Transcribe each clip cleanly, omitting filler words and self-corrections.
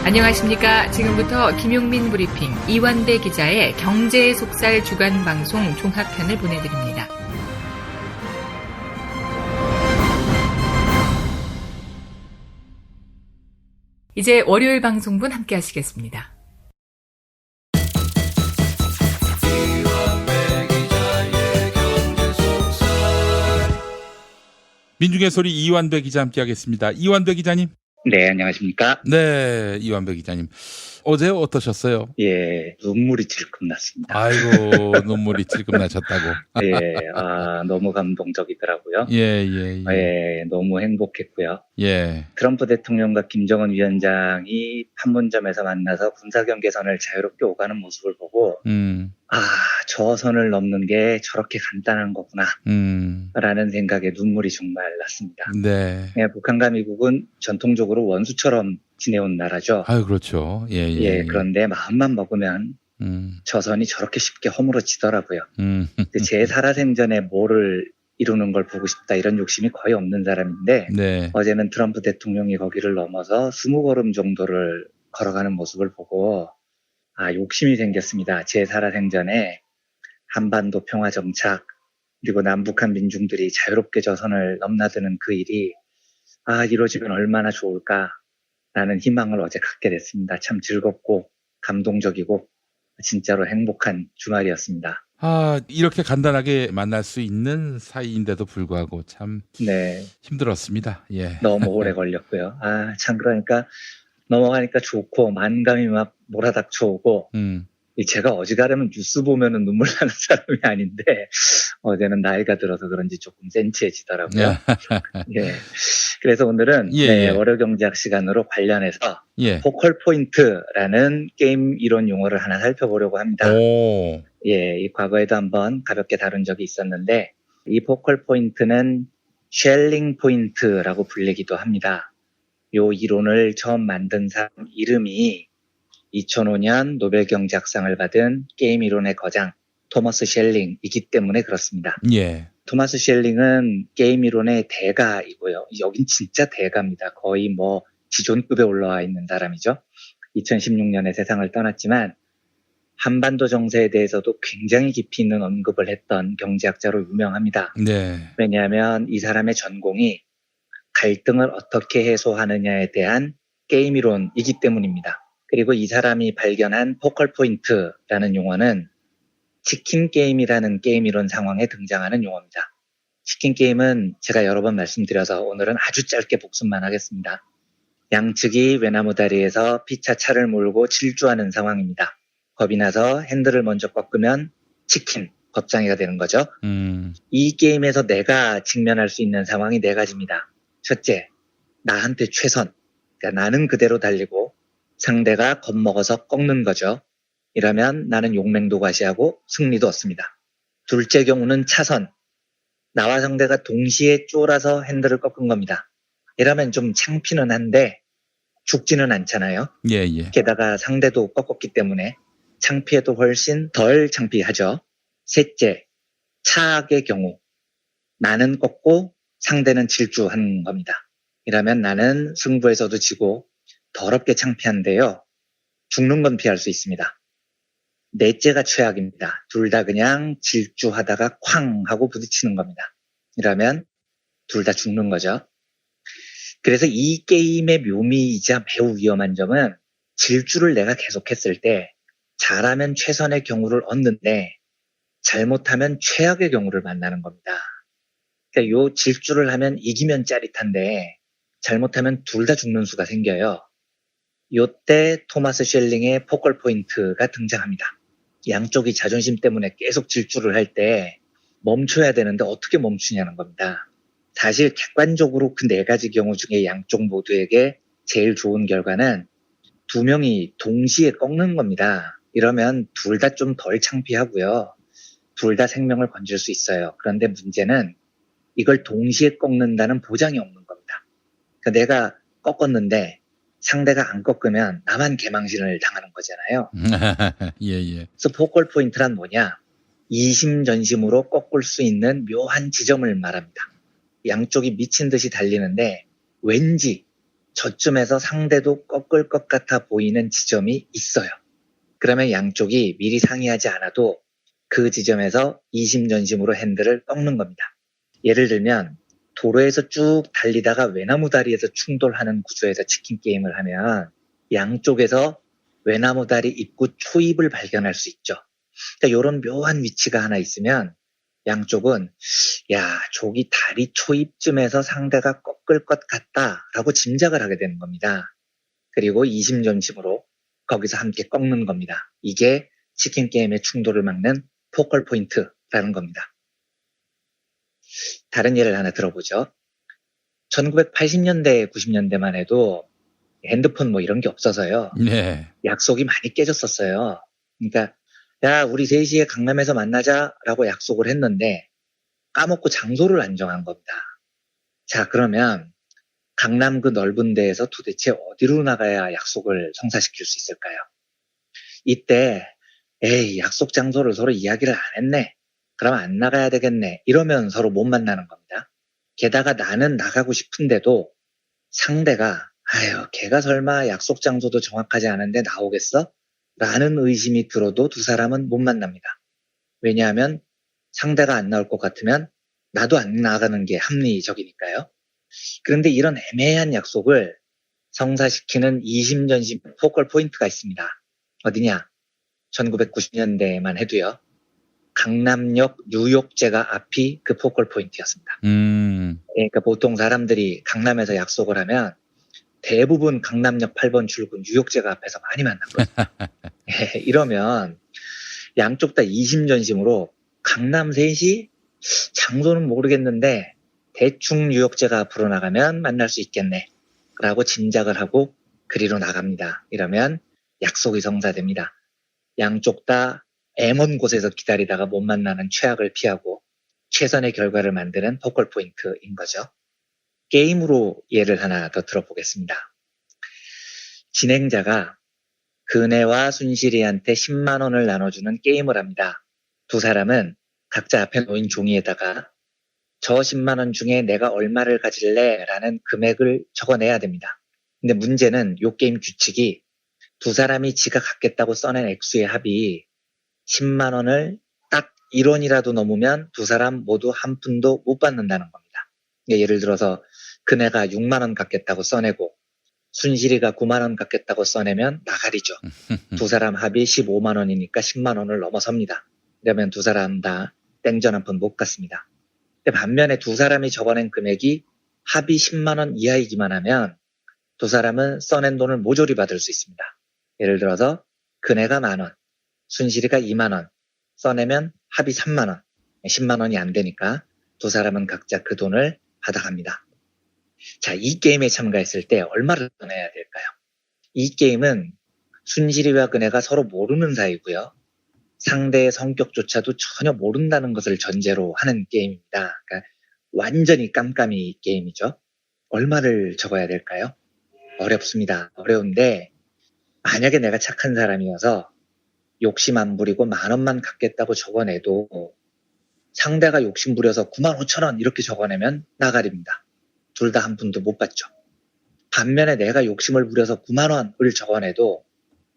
안녕하십니까. 지금부터 김용민 브리핑 이완배 기자의 경제 속살 주간 방송 종합편을 보내드립니다. 이제 월요일 방송분 함께 하시겠습니다. 민중의 소리 이완배 기자 함께 하겠습니다. 이완배 기자님. 네, 안녕하십니까? 네, 이완배 기자님. 어제 어떠셨어요? 예, 눈물이 질끔 났습니다. 아이고, 눈물이 질끔 나셨다고. 예, 너무 감동적이더라고요. 예. 너무 행복했고요. 예. 트럼프 대통령과 김정은 위원장이 판문점에서 만나서 군사경 개선을 자유롭게 오가는 모습을 보고, 저 선을 넘는 게 저렇게 간단한 거구나. 라는 생각에 눈물이 정말 났습니다. 네. 예, 북한과 미국은 전통적으로 원수처럼 지내온 나라죠. 아유, 그렇죠. 예. 그런데 마음만 먹으면 저 선이 저렇게 쉽게 허물어지더라고요. 제 살아생전에 뭐를 이루는 걸 보고 싶다 이런 욕심이 거의 없는 사람인데 네. 어제는 트럼프 대통령이 거기를 넘어서 20걸음 정도를 걸어가는 모습을 보고 욕심이 생겼습니다. 제 살아생전에 한반도 평화 정착 그리고 남북한 민중들이 자유롭게 저 선을 넘나드는 그 일이 이루어지면 얼마나 좋을까라는 희망을 어제 갖게 됐습니다. 참 즐겁고 감동적이고 진짜로 행복한 주말이었습니다. 이렇게 간단하게 만날 수 있는 사이인데도 불구하고 참 힘들었습니다. 예. 너무 오래 걸렸고요. 참 그러니까 넘어가니까 좋고 만감이 막 몰아닥쳐 오고 제가 어지간하면 뉴스 보면은 눈물 나는 사람이 아닌데 어제는 나이가 들어서 그런지 조금 센치해지더라고요. 예. 그래서 오늘은 월요경제학 시간으로 관련해서 포컬 포인트라는 게임 이론 용어를 하나 살펴보려고 합니다. 이 과거에도 한번 가볍게 다룬 적이 있었는데 이 포컬 포인트는 쉘링 포인트라고 불리기도 합니다. 요 이론을 처음 만든 사람 이름이 2005년 노벨 경제학상을 받은 게임 이론의 거장 토머스 쉘링이기 때문에 그렇습니다. 예. 토마스 쉘링은 게임 이론의 대가이고요. 여긴 진짜 대가입니다. 거의 지존급에 올라와 있는 사람이죠. 2016년에 세상을 떠났지만 한반도 정세에 대해서도 굉장히 깊이 있는 언급을 했던 경제학자로 유명합니다. 네. 왜냐하면 이 사람의 전공이 갈등을 어떻게 해소하느냐에 대한 게임 이론이기 때문입니다. 그리고 이 사람이 발견한 포컬 포인트라는 용어는 치킨 게임이라는 게임 이론 상황에 등장하는 용어입니다. 치킨 게임은 제가 여러 번 말씀드려서 오늘은 아주 짧게 복습만 하겠습니다. 양측이 외나무 다리에서 피차 차를 몰고 질주하는 상황입니다. 겁이 나서 핸들을 먼저 꺾으면 치킨, 겁장이가 되는 거죠. 이 게임에서 내가 직면할 수 있는 상황이 네 가지입니다. 첫째, 나한테 최선. 그러니까 나는 그대로 달리고 상대가 겁먹어서 꺾는 거죠. 이러면 나는 용맹도 과시하고 승리도 얻습니다. 둘째 경우는 차선. 나와 상대가 동시에 쫄아서 핸들을 꺾은 겁니다. 이러면 좀 창피는 한데 죽지는 않잖아요. 예. 게다가 상대도 꺾었기 때문에 창피해도 훨씬 덜 창피하죠. 셋째, 차악의 경우. 나는 꺾고 상대는 질주한 겁니다. 이러면 나는 승부에서도 지고 더럽게 창피한데요. 죽는 건 피할 수 있습니다. 넷째가 최악입니다. 둘 다 그냥 질주하다가 쾅 하고 부딪히는 겁니다. 이러면 둘 다 죽는 거죠. 그래서 이 게임의 묘미이자 매우 위험한 점은 질주를 내가 계속했을 때 잘하면 최선의 경우를 얻는데 잘못하면 최악의 경우를 만나는 겁니다. 그러니까 요 질주를 하면 이기면 짜릿한데 잘못하면 둘 다 죽는 수가 생겨요. 요때 토마스 쉘링의 포컬 포인트가 등장합니다. 양쪽이 자존심 때문에 계속 질주를 할 때 멈춰야 되는데 어떻게 멈추냐는 겁니다. 사실 객관적으로 그 네 가지 경우 중에 양쪽 모두에게 제일 좋은 결과는 두 명이 동시에 꺾는 겁니다. 이러면 둘 다 좀 덜 창피하고요. 둘 다 생명을 건질 수 있어요. 그런데 문제는 이걸 동시에 꺾는다는 보장이 없는 겁니다. 그러니까 내가 꺾었는데 상대가 안 꺾으면 나만 개망신을 당하는 거잖아요. 예. 그래서 포컬 포인트란 뭐냐? 이심전심으로 꺾을 수 있는 묘한 지점을 말합니다. 양쪽이 미친 듯이 달리는데 왠지 저쯤에서 상대도 꺾을 것 같아 보이는 지점이 있어요. 그러면 양쪽이 미리 상의하지 않아도 그 지점에서 이심전심으로 핸들을 꺾는 겁니다. 예를 들면 도로에서 쭉 달리다가 외나무 다리에서 충돌하는 구조에서 치킨 게임을 하면 양쪽에서 외나무 다리 입구 초입을 발견할 수 있죠. 그러니까 이런 묘한 위치가 하나 있으면 양쪽은 야, 저기 다리 초입쯤에서 상대가 꺾을 것 같다라고 짐작을 하게 되는 겁니다. 그리고 이심전심으로 거기서 함께 꺾는 겁니다. 이게 치킨 게임의 충돌을 막는 포컬 포인트라는 겁니다. 다른 예를 하나 들어보죠. 1980년대, 90년대만 해도 핸드폰 뭐 이런 게 없어서요. 네. 약속이 많이 깨졌었어요. 그러니까 야, 우리 3시에 강남에서 만나자라고 약속을 했는데 까먹고 장소를 안 정한 겁니다. 자, 그러면 강남 그 넓은 데에서 도대체 어디로 나가야 약속을 성사시킬 수 있을까요? 이때 에이, 약속 장소를 서로 이야기를 안 했네. 그럼 안 나가야 되겠네. 이러면 서로 못 만나는 겁니다. 게다가 나는 나가고 싶은데도 상대가 아유, 걔가 설마 약속 장소도 정확하지 않은데 나오겠어? 라는 의심이 들어도 두 사람은 못 만납니다. 왜냐하면 상대가 안 나올 것 같으면 나도 안 나가는 게 합리적이니까요. 그런데 이런 애매한 약속을 성사시키는 이심전심 포컬 포인트가 있습니다. 어디냐? 1990년대만 해도요. 강남역 뉴욕제가 앞이 그 포컬 포인트였습니다. 그러니까 보통 사람들이 강남에서 약속을 하면 대부분 강남역 8번 출구 뉴욕제가 앞에서 많이 만났거든요. 이러면 양쪽 다 이심전심으로 강남 3시? 장소는 모르겠는데 대충 뉴욕제가 앞으로 나가면 만날 수 있겠네 라고 짐작을 하고 그리로 나갑니다. 이러면 약속이 성사됩니다. 양쪽 다 애먼 곳에서 기다리다가 못 만나는 최악을 피하고 최선의 결과를 만드는 포컬 포인트인 거죠. 게임으로 예를 하나 더 들어보겠습니다. 진행자가 그네와 순실이한테 10만 원을 나눠주는 게임을 합니다. 두 사람은 각자 앞에 놓인 종이에다가 저 10만 원 중에 내가 얼마를 가질래? 라는 금액을 적어내야 됩니다. 근데 문제는 이 게임 규칙이 두 사람이 지가 갖겠다고 써낸 액수의 합이 10만 원을 딱 1원이라도 넘으면 두 사람 모두 한 푼도 못 받는다는 겁니다. 예를 들어서 그네가 6만 원 갖겠다고 써내고 순실이가 9만 원 갖겠다고 써내면 나가리죠. 두 사람 합이 15만 원이니까 10만 원을 넘어섭니다. 그러면 두 사람 다 땡전 한 푼 못 갖습니다. 근데 반면에 두 사람이 적어낸 금액이 합이 10만 원 이하이기만 하면 두 사람은 써낸 돈을 모조리 받을 수 있습니다. 예를 들어서 그네가 10,000원, 순실이가 2만 원, 써내면 합이 3만 원, 10만 원이 안 되니까 두 사람은 각자 그 돈을 받아갑니다. 자, 이 게임에 참가했을 때 얼마를 내야 될까요? 이 게임은 순실이와 그네가 서로 모르는 사이고요. 상대의 성격조차도 전혀 모른다는 것을 전제로 하는 게임입니다. 그러니까 완전히 깜깜이 게임이죠. 얼마를 적어야 될까요? 어렵습니다. 어려운데 만약에 내가 착한 사람이어서 욕심 안 부리고 10,000원만 갖겠다고 적어내도 상대가 욕심 부려서 95,000원 이렇게 적어내면 나가리입니다. 둘 다 한 푼도 못 받죠. 반면에 내가 욕심을 부려서 9만 원을 적어내도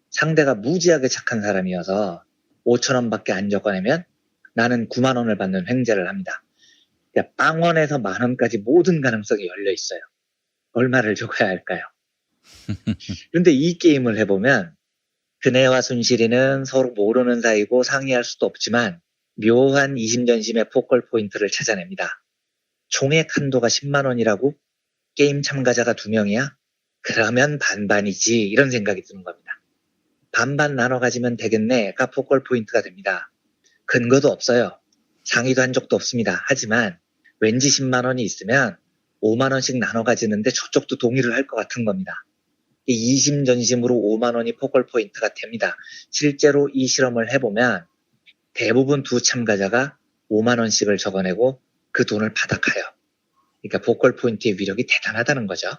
상대가 무지하게 착한 사람이어서 5,000원밖에 안 적어내면 나는 9만 원을 받는 횡재를 합니다. 그러니까 빵원에서 만원까지 모든 가능성이 열려 있어요. 얼마를 적어야 할까요? 그런데 이 게임을 해보면 그네와 순실이는 서로 모르는 사이고 상의할 수도 없지만 묘한 이심전심의 포컬 포인트를 찾아냅니다. 총액 한도가 10만 원이라고? 게임 참가자가 2명이야? 그러면 반반이지 이런 생각이 드는 겁니다. 반반 나눠 가지면 되겠네가 포컬 포인트가 됩니다. 근거도 없어요. 상의도 한 적도 없습니다. 하지만 왠지 10만 원이 있으면 5만 원씩 나눠 가지는데 저쪽도 동의를 할 것 같은 겁니다. 이심전심으로 5만 원이 포컬 포인트가 됩니다. 실제로 이 실험을 해보면 대부분 두 참가자가 5만 원씩을 적어내고 그 돈을 받아가요. 그러니까 포컬 포인트의 위력이 대단하다는 거죠.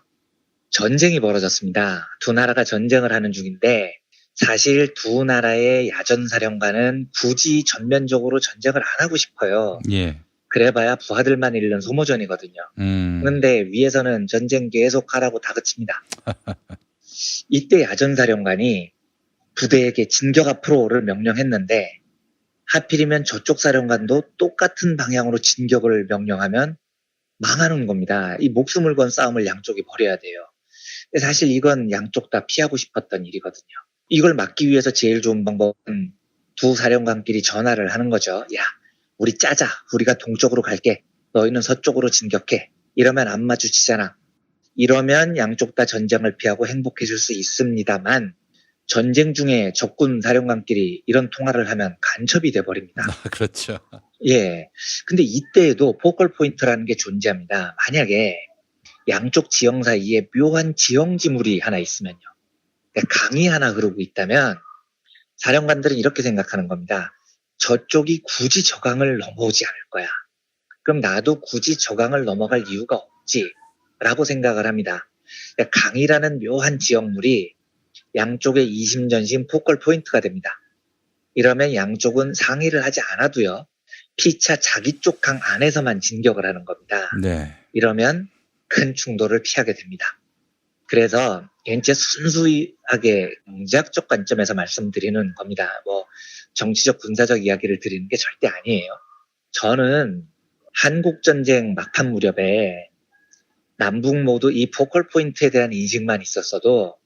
전쟁이 벌어졌습니다. 두 나라가 전쟁을 하는 중인데 사실 두 나라의 야전사령관은 굳이 전면적으로 전쟁을 안 하고 싶어요. 예. 그래봐야 부하들만 잃는 소모전이거든요. 그런데 위에서는 전쟁 계속하라고 다그칩니다. 이때 야전사령관이 부대에게 진격 앞으로를 명령했는데 하필이면 저쪽 사령관도 똑같은 방향으로 진격을 명령하면 망하는 겁니다. 이 목숨을 건 싸움을 양쪽이 벌여야 돼요. 사실 이건 양쪽 다 피하고 싶었던 일이거든요. 이걸 막기 위해서 제일 좋은 방법은 두 사령관끼리 전화를 하는 거죠. 야, 우리 짜자. 우리가 동쪽으로 갈게. 너희는 서쪽으로 진격해. 이러면 안 마주치잖아. 이러면 양쪽 다 전쟁을 피하고 행복해질 수 있습니다만 전쟁 중에 적군 사령관끼리 이런 통화를 하면 간첩이 돼버립니다. 그렇죠. 예. 근데 이때에도 포컬 포인트라는 게 존재합니다. 만약에 양쪽 지형 사이에 묘한 지형지물이 하나 있으면요. 그러니까 강이 하나 흐르고 있다면 사령관들은 이렇게 생각하는 겁니다. 저쪽이 굳이 저 강을 넘어오지 않을 거야. 그럼 나도 굳이 저 강을 넘어갈 이유가 없지. 라고 생각을 합니다. 그러니까 강이라는 묘한 지형물이 양쪽의 이심전심 포컬 포인트가 됩니다. 이러면 양쪽은 상의를 하지 않아도요. 피차 자기 쪽 강 안에서만 진격을 하는 겁니다. 네. 이러면 큰 충돌을 피하게 됩니다. 그래서 이제 순수하게 경제학적 관점에서 말씀드리는 겁니다. 뭐 정치적 군사적 이야기를 드리는 게 절대 아니에요. 저는 한국전쟁 막판 무렵에 남북 모두 이 포컬 포인트에 대한 인식만 있었어도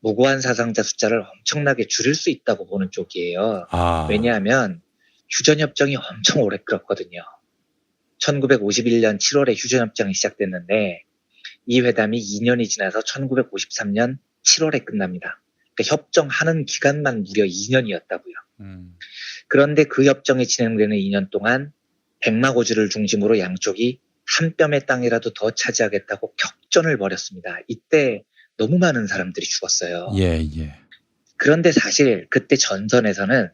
무고한 사상자 숫자를 엄청나게 줄일 수 있다고 보는 쪽이에요. 왜냐하면 휴전협정이 엄청 오래 끌었거든요. 1951년 7월에 휴전협정이 시작됐는데 이 회담이 2년이 지나서 1953년 7월에 끝납니다. 그러니까 협정하는 기간만 무려 2년이었다고요. 그런데 그 협정이 진행되는 2년 동안 백마고주를 중심으로 양쪽이 한 뼘의 땅이라도 더 차지하겠다고 격전을 벌였습니다. 이때 너무 많은 사람들이 죽었어요. 예. 그런데 사실 그때 전선에서는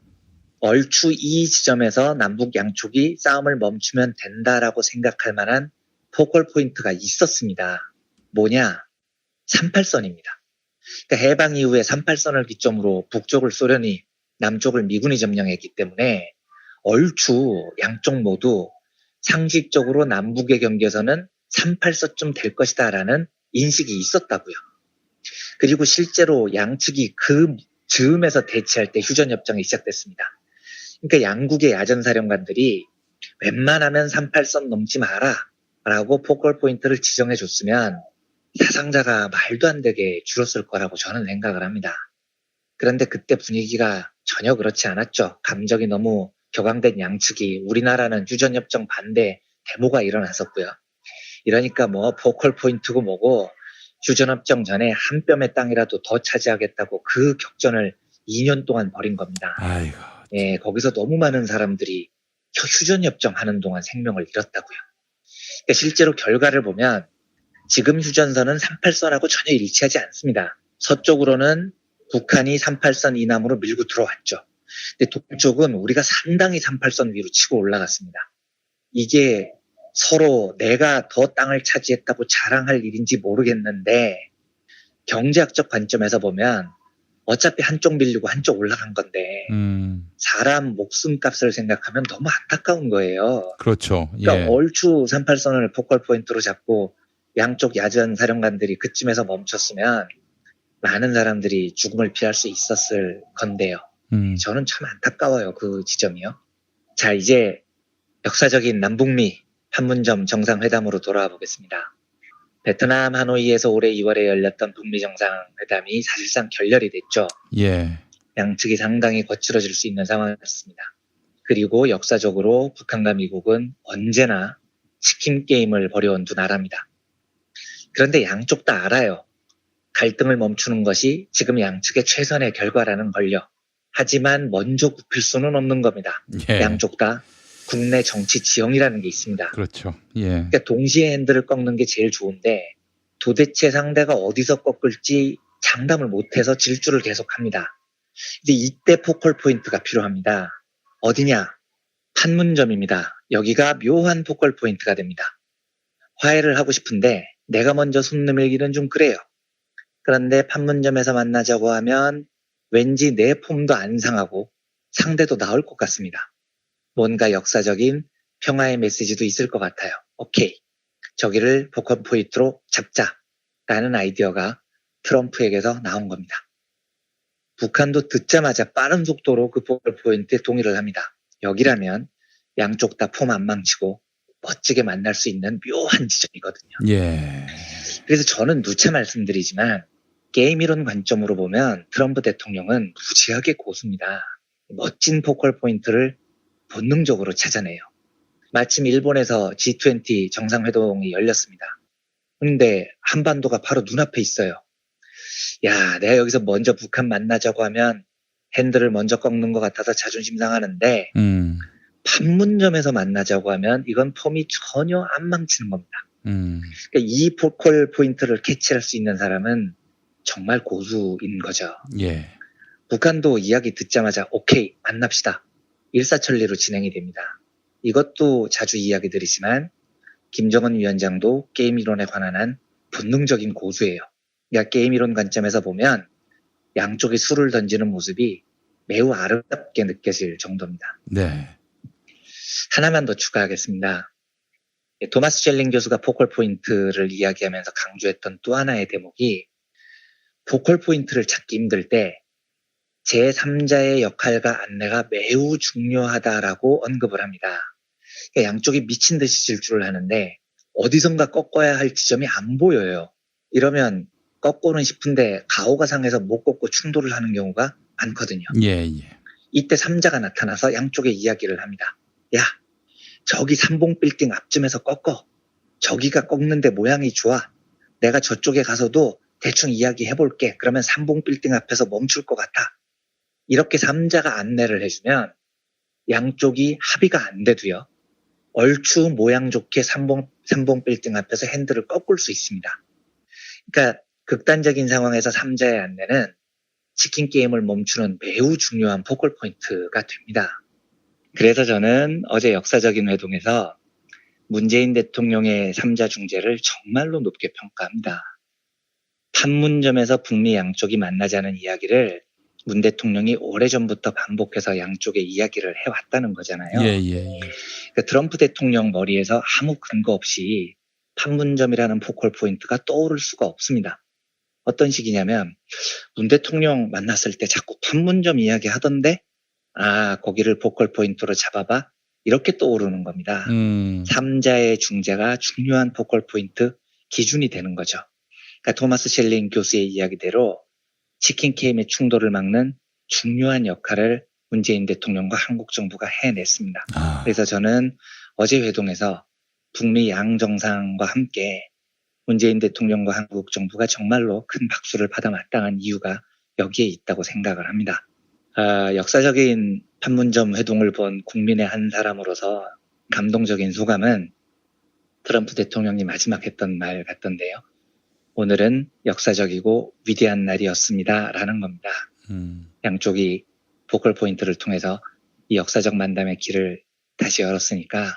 얼추 이 지점에서 남북 양쪽이 싸움을 멈추면 된다라고 생각할 만한 포컬 포인트가 있었습니다. 뭐냐? 38선입니다. 그러니까 해방 이후에 38선을 기점으로 북쪽을 소련이, 남쪽을 미군이 점령했기 때문에 얼추 양쪽 모두 상식적으로 남북의 경계에서는 38선쯤 될 것이다라는 인식이 있었다고요. 그리고 실제로 양측이 그 즈음에서 대치할 때 휴전협정이 시작됐습니다. 그러니까 양국의 야전사령관들이 웬만하면 38선 넘지 마라 라고 포컬 포인트를 지정해 줬으면 사상자가 말도 안 되게 줄었을 거라고 저는 생각을 합니다. 그런데 그때 분위기가 전혀 그렇지 않았죠. 감정이 너무 격앙된 양측이 우리나라는 휴전협정 반대 데모가 일어났었고요. 이러니까 뭐 포컬 포인트고 뭐고 휴전협정 전에 한 뼘의 땅이라도 더 차지하겠다고 그 격전을 2년 동안 벌인 겁니다. 아이고. 예, 거기서 너무 많은 사람들이 휴전협정 하는 동안 생명을 잃었다고요. 그러니까 실제로 결과를 보면 지금 휴전선은 38선하고 전혀 일치하지 않습니다. 서쪽으로는 북한이 38선 이남으로 밀고 들어왔죠. 근데 동쪽은 우리가 상당히 38선 위로 치고 올라갔습니다. 이게 서로 내가 더 땅을 차지했다고 자랑할 일인지 모르겠는데 경제학적 관점에서 보면 어차피 한쪽 밀리고 한쪽 올라간 건데 사람 목숨값을 생각하면 너무 안타까운 거예요. 그렇죠. 그러니까 얼추 38선을 포컬 포인트로 잡고 양쪽 야전 사령관들이 그쯤에서 멈췄으면 많은 사람들이 죽음을 피할 수 있었을 건데요. 저는 참 안타까워요. 그 지점이요. 자, 이제 역사적인 남북미 판문점 정상회담으로 돌아와 보겠습니다. 베트남 하노이에서 올해 2월에 열렸던 북미 정상회담이 사실상 결렬이 됐죠. 예. 양측이 상당히 거칠어질 수 있는 상황이었습니다. 그리고 역사적으로 북한과 미국은 언제나 치킨 게임을 벌여온 두 나라입니다. 그런데 양쪽 다 알아요. 갈등을 멈추는 것이 지금 양측의 최선의 결과라는 걸요. 하지만 먼저 굽힐 수는 없는 겁니다. 예. 양쪽 다 국내 정치 지형이라는 게 있습니다. 그렇죠. 예. 그러니까 동시에 핸들을 꺾는 게 제일 좋은데 도대체 상대가 어디서 꺾을지 장담을 못해서 질주를 계속합니다. 근데 이때 포컬 포인트가 필요합니다. 어디냐? 판문점입니다. 여기가 묘한 포컬 포인트가 됩니다. 화해를 하고 싶은데 내가 먼저 손 내밀기는 좀 그래요. 그런데 판문점에서 만나자고 하면 왠지 내 폼도 안 상하고 상대도 나올 것 같습니다. 뭔가 역사적인 평화의 메시지도 있을 것 같아요. 오케이. 저기를 포컬 포인트로 잡자라는 아이디어가 트럼프에게서 나온 겁니다. 북한도 듣자마자 빠른 속도로 그 포컬 포인트에 동의를 합니다. 여기라면 양쪽 다 폼 안 망치고 멋지게 만날 수 있는 묘한 지점이거든요. 예. 그래서 저는 누차 말씀드리지만 게임 이론 관점으로 보면 트럼프 대통령은 무지하게 고수입니다. 멋진 포컬 포인트를 본능적으로 찾아내요. 마침 일본에서 G20 정상회동이 열렸습니다. 근데 한반도가 바로 눈앞에 있어요. 야, 내가 여기서 먼저 북한 만나자고 하면 핸들을 먼저 꺾는 것 같아서 자존심 상하는데 판문점에서 만나자고 하면 이건 폼이 전혀 안 망치는 겁니다. 그러니까 이 포컬 포인트를 캐치할 수 있는 사람은 정말 고수인 거죠. 예. 북한도 이야기 듣자마자 오케이 만납시다. 일사천리로 진행이 됩니다. 이것도 자주 이야기 드리지만 김정은 위원장도 게임 이론에 관한 한 본능적인 고수예요. 그러니까 게임 이론 관점에서 보면 양쪽이 수를 던지는 모습이 매우 아름답게 느껴질 정도입니다. 네. 하나만 더 추가하겠습니다. 토마스 셸링 교수가 포컬 포인트를 이야기하면서 강조했던 또 하나의 대목이 포컬 포인트를 찾기 힘들 때 제3자의 역할과 안내가 매우 중요하다라고 언급을 합니다. 그러니까 양쪽이 미친 듯이 질주를 하는데 어디선가 꺾어야 할 지점이 안 보여요. 이러면 꺾고는 싶은데 가오가 상해서 못 꺾고 충돌을 하는 경우가 많거든요. 예. 이때 3자가 나타나서 양쪽에 이야기를 합니다. 야, 저기 삼봉 빌딩 앞쯤에서 꺾어. 저기가 꺾는데 모양이 좋아. 내가 저쪽에 가서도 대충 이야기해볼게. 그러면 삼봉 빌딩 앞에서 멈출 것 같아. 이렇게 3자가 안내를 해주면 양쪽이 합의가 안 돼도요. 얼추 모양 좋게 삼봉 빌딩 앞에서 핸들을 꺾을 수 있습니다. 그러니까 극단적인 상황에서 3자의 안내는 치킨 게임을 멈추는 매우 중요한 포컬 포인트가 됩니다. 그래서 저는 어제 역사적인 회동에서 문재인 대통령의 3자 중재를 정말로 높게 평가합니다. 판문점에서 북미 양쪽이 만나자는 이야기를 문 대통령이 오래전부터 반복해서 양쪽의 이야기를 해왔다는 거잖아요. 예. 그러니까 트럼프 대통령 머리에서 아무 근거 없이 판문점이라는 포컬 포인트가 떠오를 수가 없습니다. 어떤 식이냐면 문 대통령 만났을 때 자꾸 판문점 이야기 하던데 거기를 포컬 포인트로 잡아봐 이렇게 떠오르는 겁니다. 3자의 중재가 중요한 포컬 포인트 기준이 되는 거죠. 그러니까 토마스 셸링 교수의 이야기대로 치킨 게임의 충돌을 막는 중요한 역할을 문재인 대통령과 한국 정부가 해냈습니다. 그래서 저는 어제 회동에서 북미 양 정상과 함께 문재인 대통령과 한국 정부가 정말로 큰 박수를 받아 마땅한 이유가 여기에 있다고 생각을 합니다. 역사적인 판문점 회동을 본 국민의 한 사람으로서 감동적인 소감은 트럼프 대통령이 마지막 했던 말 같던데요. 오늘은 역사적이고 위대한 날이었습니다. 라는 겁니다. 양쪽이 포컬 포인트를 통해서 이 역사적 만남의 길을 다시 열었으니까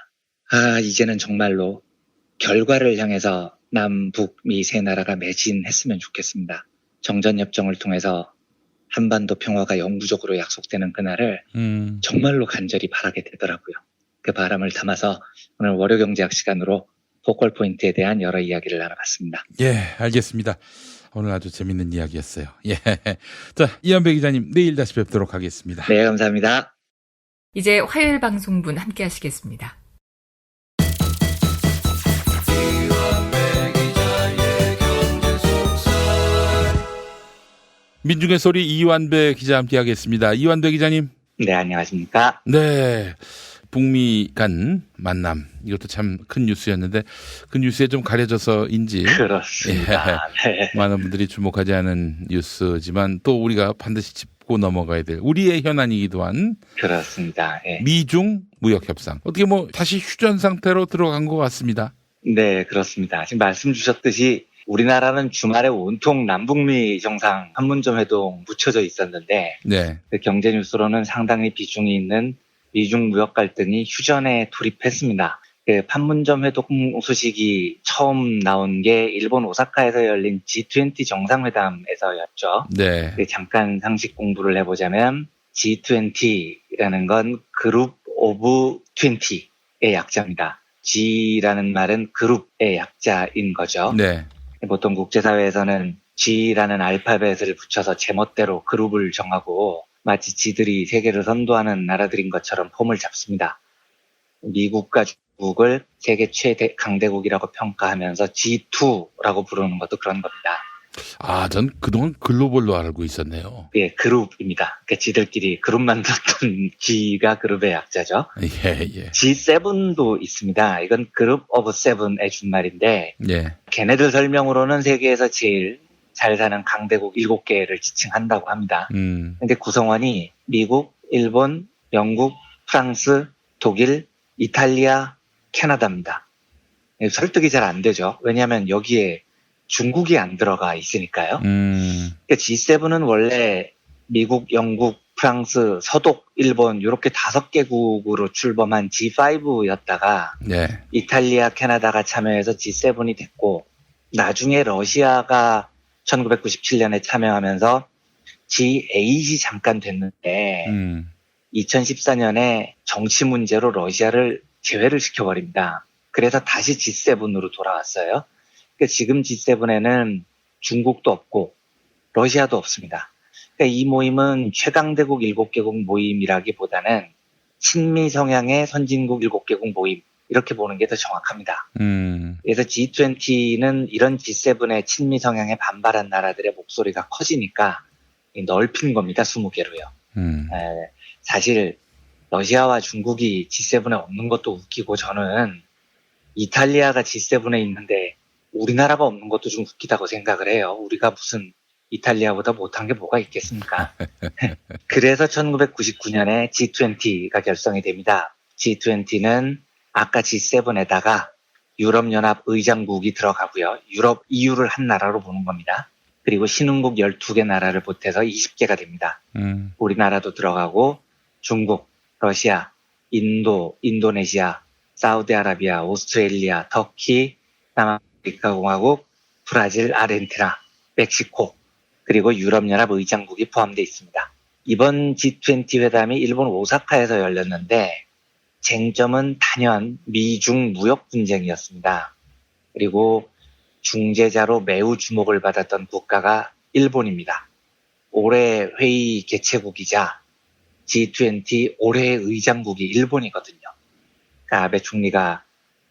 이제는 정말로 결과를 향해서 남북미 세 나라가 매진했으면 좋겠습니다. 정전협정을 통해서 한반도 평화가 영구적으로 약속되는 그날을 정말로 간절히 바라게 되더라고요. 그 바람을 담아서 오늘 월요경제학 시간으로 포컬 포인트에 대한 여러 이야기를 나눠봤습니다. 예, 알겠습니다. 오늘 아주 재밌는 이야기였어요. 예. 자, 이완배 기자님, 내일 다시 뵙도록 하겠습니다. 네, 감사합니다. 이제 화요일 방송분 함께 하시겠습니다. 민중의 소리 이완배 기자 함께 하겠습니다. 이완배 기자님. 네, 안녕하십니까. 네. 북미 간 만남. 이것도 참 큰 뉴스였는데 그 뉴스에 좀 가려져서인지. 그렇습니다. 네. 많은 분들이 주목하지 않은 뉴스지만 또 우리가 반드시 짚고 넘어가야 될 우리의 현안이기도 한. 그렇습니다. 네. 미중 무역 협상. 어떻게 다시 휴전 상태로 들어간 것 같습니다. 네, 그렇습니다. 지금 말씀 주셨듯이 우리나라는 주말에 온통 남북미 정상 판문점 회동 묻혀져 있었는데 네. 그 경제 뉴스로는 상당히 비중이 있는 미중 무역 갈등이 휴전에 돌입했습니다. 그 판문점 회동 소식이 처음 나온 게 일본 오사카에서 열린 G20 정상회담에서였죠. 네. 잠깐 상식 공부를 해보자면 G20라는 건 그룹 오브 20, 약자입니다. G라는 말은 그룹의 약자인 거죠. 네. 보통 국제사회에서는 G라는 알파벳을 붙여서 제멋대로 그룹을 정하고 마치 지들이 세계를 선도하는 나라들인 것처럼 폼을 잡습니다. 미국과 중국을 세계 최대 강대국이라고 평가하면서 G2라고 부르는 것도 그런 겁니다. 아, 전 그동안 글로벌로 알고 있었네요. 예, 그룹입니다. 그러니까 지들끼리 그룹 만들었던 G가 그룹의 약자죠. 예. G7도 있습니다. 이건 그룹 오브 세븐의 준말인데 예. 걔네들 설명으로는 세계에서 제일 잘 사는 강대국 7개를 지칭한다고 합니다. 근데 구성원이 미국, 일본, 영국, 프랑스, 독일, 이탈리아, 캐나다입니다. 설득이 잘 안 되죠. 왜냐하면 여기에 중국이 안 들어가 있으니까요. 그러니까 G7은 원래 미국, 영국, 프랑스, 서독, 일본 이렇게 5개국으로 출범한 G5였다가 네. 이탈리아, 캐나다가 참여해서 G7이 됐고 나중에 러시아가 1997년에 참여하면서 G8이 잠깐 됐는데 2014년에 정치 문제로 러시아를 제외를 시켜버립니다. 그래서 다시 G7으로 돌아왔어요. 그러니까 지금 G7에는 중국도 없고 러시아도 없습니다. 그러니까 이 모임은 최강대국 7개국 모임이라기보다는 친미 성향의 선진국 7개국 모임 이렇게 보는 게 더 정확합니다. 그래서 G20는 이런 G7의 친미 성향에 반발한 나라들의 목소리가 커지니까 넓힌 겁니다. 20개로요. 사실 러시아와 중국이 G7에 없는 것도 웃기고 저는 이탈리아가 G7에 있는데 우리나라가 없는 것도 좀 웃기다고 생각을 해요. 우리가 무슨 이탈리아보다 못한 게 뭐가 있겠습니까? 그래서 1999년에 G20가 결성이 됩니다. G20는 아까 G7에다가 유럽연합 의장국이 들어가고요. 유럽 EU를 한 나라로 보는 겁니다. 그리고 신흥국 12개 나라를 보태서 20개가 됩니다. 우리나라도 들어가고 중국, 러시아, 인도, 인도네시아, 사우디아라비아, 오스트레일리아, 터키, 남아프리카 공화국, 브라질, 아르헨티나, 멕시코, 그리고 유럽연합 의장국이 포함되어 있습니다. 이번 G20 회담이 일본 오사카에서 열렸는데 쟁점은 단연 미중 무역 분쟁이었습니다. 그리고 중재자로 매우 주목을 받았던 국가가 일본입니다. 올해 회의 개최국이자 G20 올해의 의장국이 일본이거든요. 그러니까 아베 총리가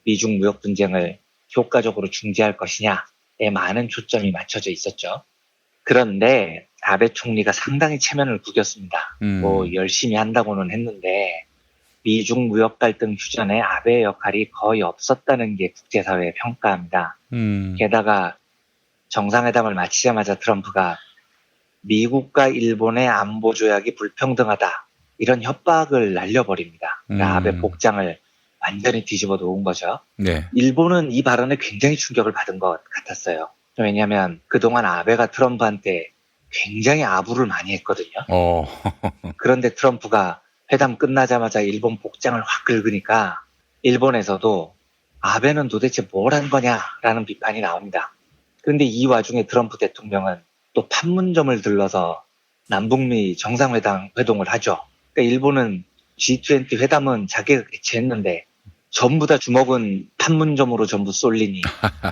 미중 무역 분쟁을 효과적으로 중재할 것이냐에 많은 초점이 맞춰져 있었죠. 그런데 아베 총리가 상당히 체면을 구겼습니다. 뭐 열심히 한다고는 했는데 미중 무역 갈등 휴전에 아베의 역할이 거의 없었다는 게 국제사회의 평가입니다. 게다가 정상회담을 마치자마자 트럼프가 미국과 일본의 안보 조약이 불평등하다 이런 협박을 날려버립니다. 그러니까 아베 복장을 완전히 뒤집어 놓은 거죠. 네. 일본은 이 발언에 굉장히 충격을 받은 것 같았어요. 왜냐하면 그동안 아베가 트럼프한테 굉장히 아부를 많이 했거든요. 그런데 트럼프가 회담 끝나자마자 일본 복장을 확 긁으니까 일본에서도 아베는 도대체 뭘 한 거냐라는 비판이 나옵니다. 그런데 이 와중에 트럼프 대통령은 또 판문점을 들러서 남북미 정상회동을 하죠. 그러니까 일본은 G20 회담은 자기가 개최했는데 전부 다 주먹은 판문점으로 전부 쏠리니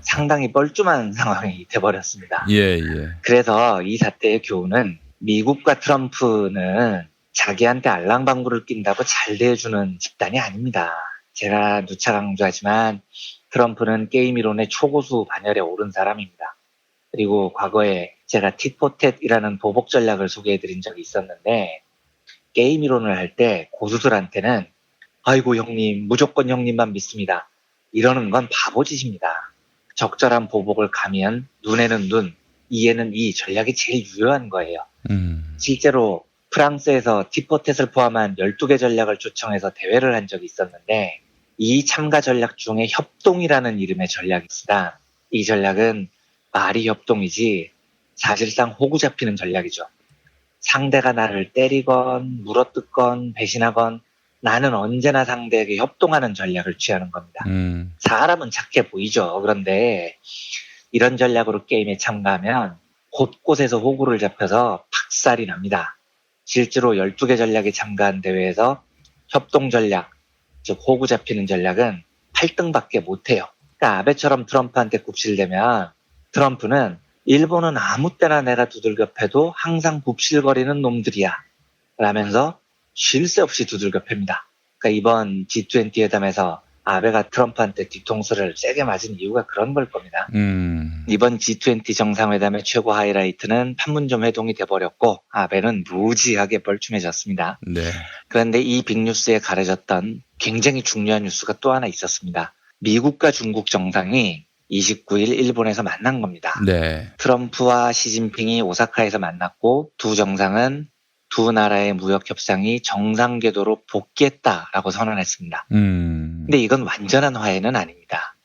상당히 뻘쭘한 상황이 돼버렸습니다. 예. 그래서 이 사태의 교훈은 미국과 트럼프는 자기한테 알랑방구를 낀다고 잘 대해주는 집단이 아닙니다. 제가 누차 강조하지만 트럼프는 게임 이론의 초고수 반열에 오른 사람입니다. 그리고 과거에 제가 tit-for-tat이라는 보복 전략을 소개해드린 적이 있었는데 게임 이론을 할 때 고수들한테는 아이고 형님 무조건 형님만 믿습니다. 이러는 건 바보짓입니다. 적절한 보복을 가면 눈에는 눈, 이에는 이 전략이 제일 유효한 거예요. 실제로 프랑스에서 tit-for-tat을 포함한 12개 전략을 초청해서 대회를 한 적이 있었는데 이 참가 전략 중에 협동이라는 이름의 전략이 있습니다. 이 전략은 말이 협동이지 사실상 호구 잡히는 전략이죠. 상대가 나를 때리건 물어뜯건 배신하건 나는 언제나 상대에게 협동하는 전략을 취하는 겁니다. 사람은 착해 보이죠. 그런데 이런 전략으로 게임에 참가하면 곳곳에서 호구를 잡혀서 박살이 납니다. 실제로 12개 전략에 참가한 대회에서 협동 전략, 즉 호구 잡히는 전략은 8등밖에 못해요. 그러니까 아베처럼 트럼프한테 굽실대면 트럼프는 일본은 아무 때나 내가 두들겨 패도 항상 굽실거리는 놈들이야 라면서 쉴 새 없이 두들겨 팹니다. 그러니까 이번 G20 회담에서 아베가 트럼프한테 뒤통수를 세게 맞은 이유가 그런 걸 겁니다. 이번 G20 정상회담의 최고 하이라이트는 판문점 회동이 돼버렸고 아베는 무지하게 뻘쭘해졌습니다. 네. 그런데 이 빅뉴스에 가려졌던 굉장히 중요한 뉴스가 또 하나 있었습니다. 미국과 중국 정상이 29일 일본에서 만난 겁니다. 네. 트럼프와 시진핑이 오사카에서 만났고 두 정상은 두 나라의 무역 협상이 정상 궤도로 복귀했다라고 선언했습니다. 근데 이건 완전한 화해는 아닙니다.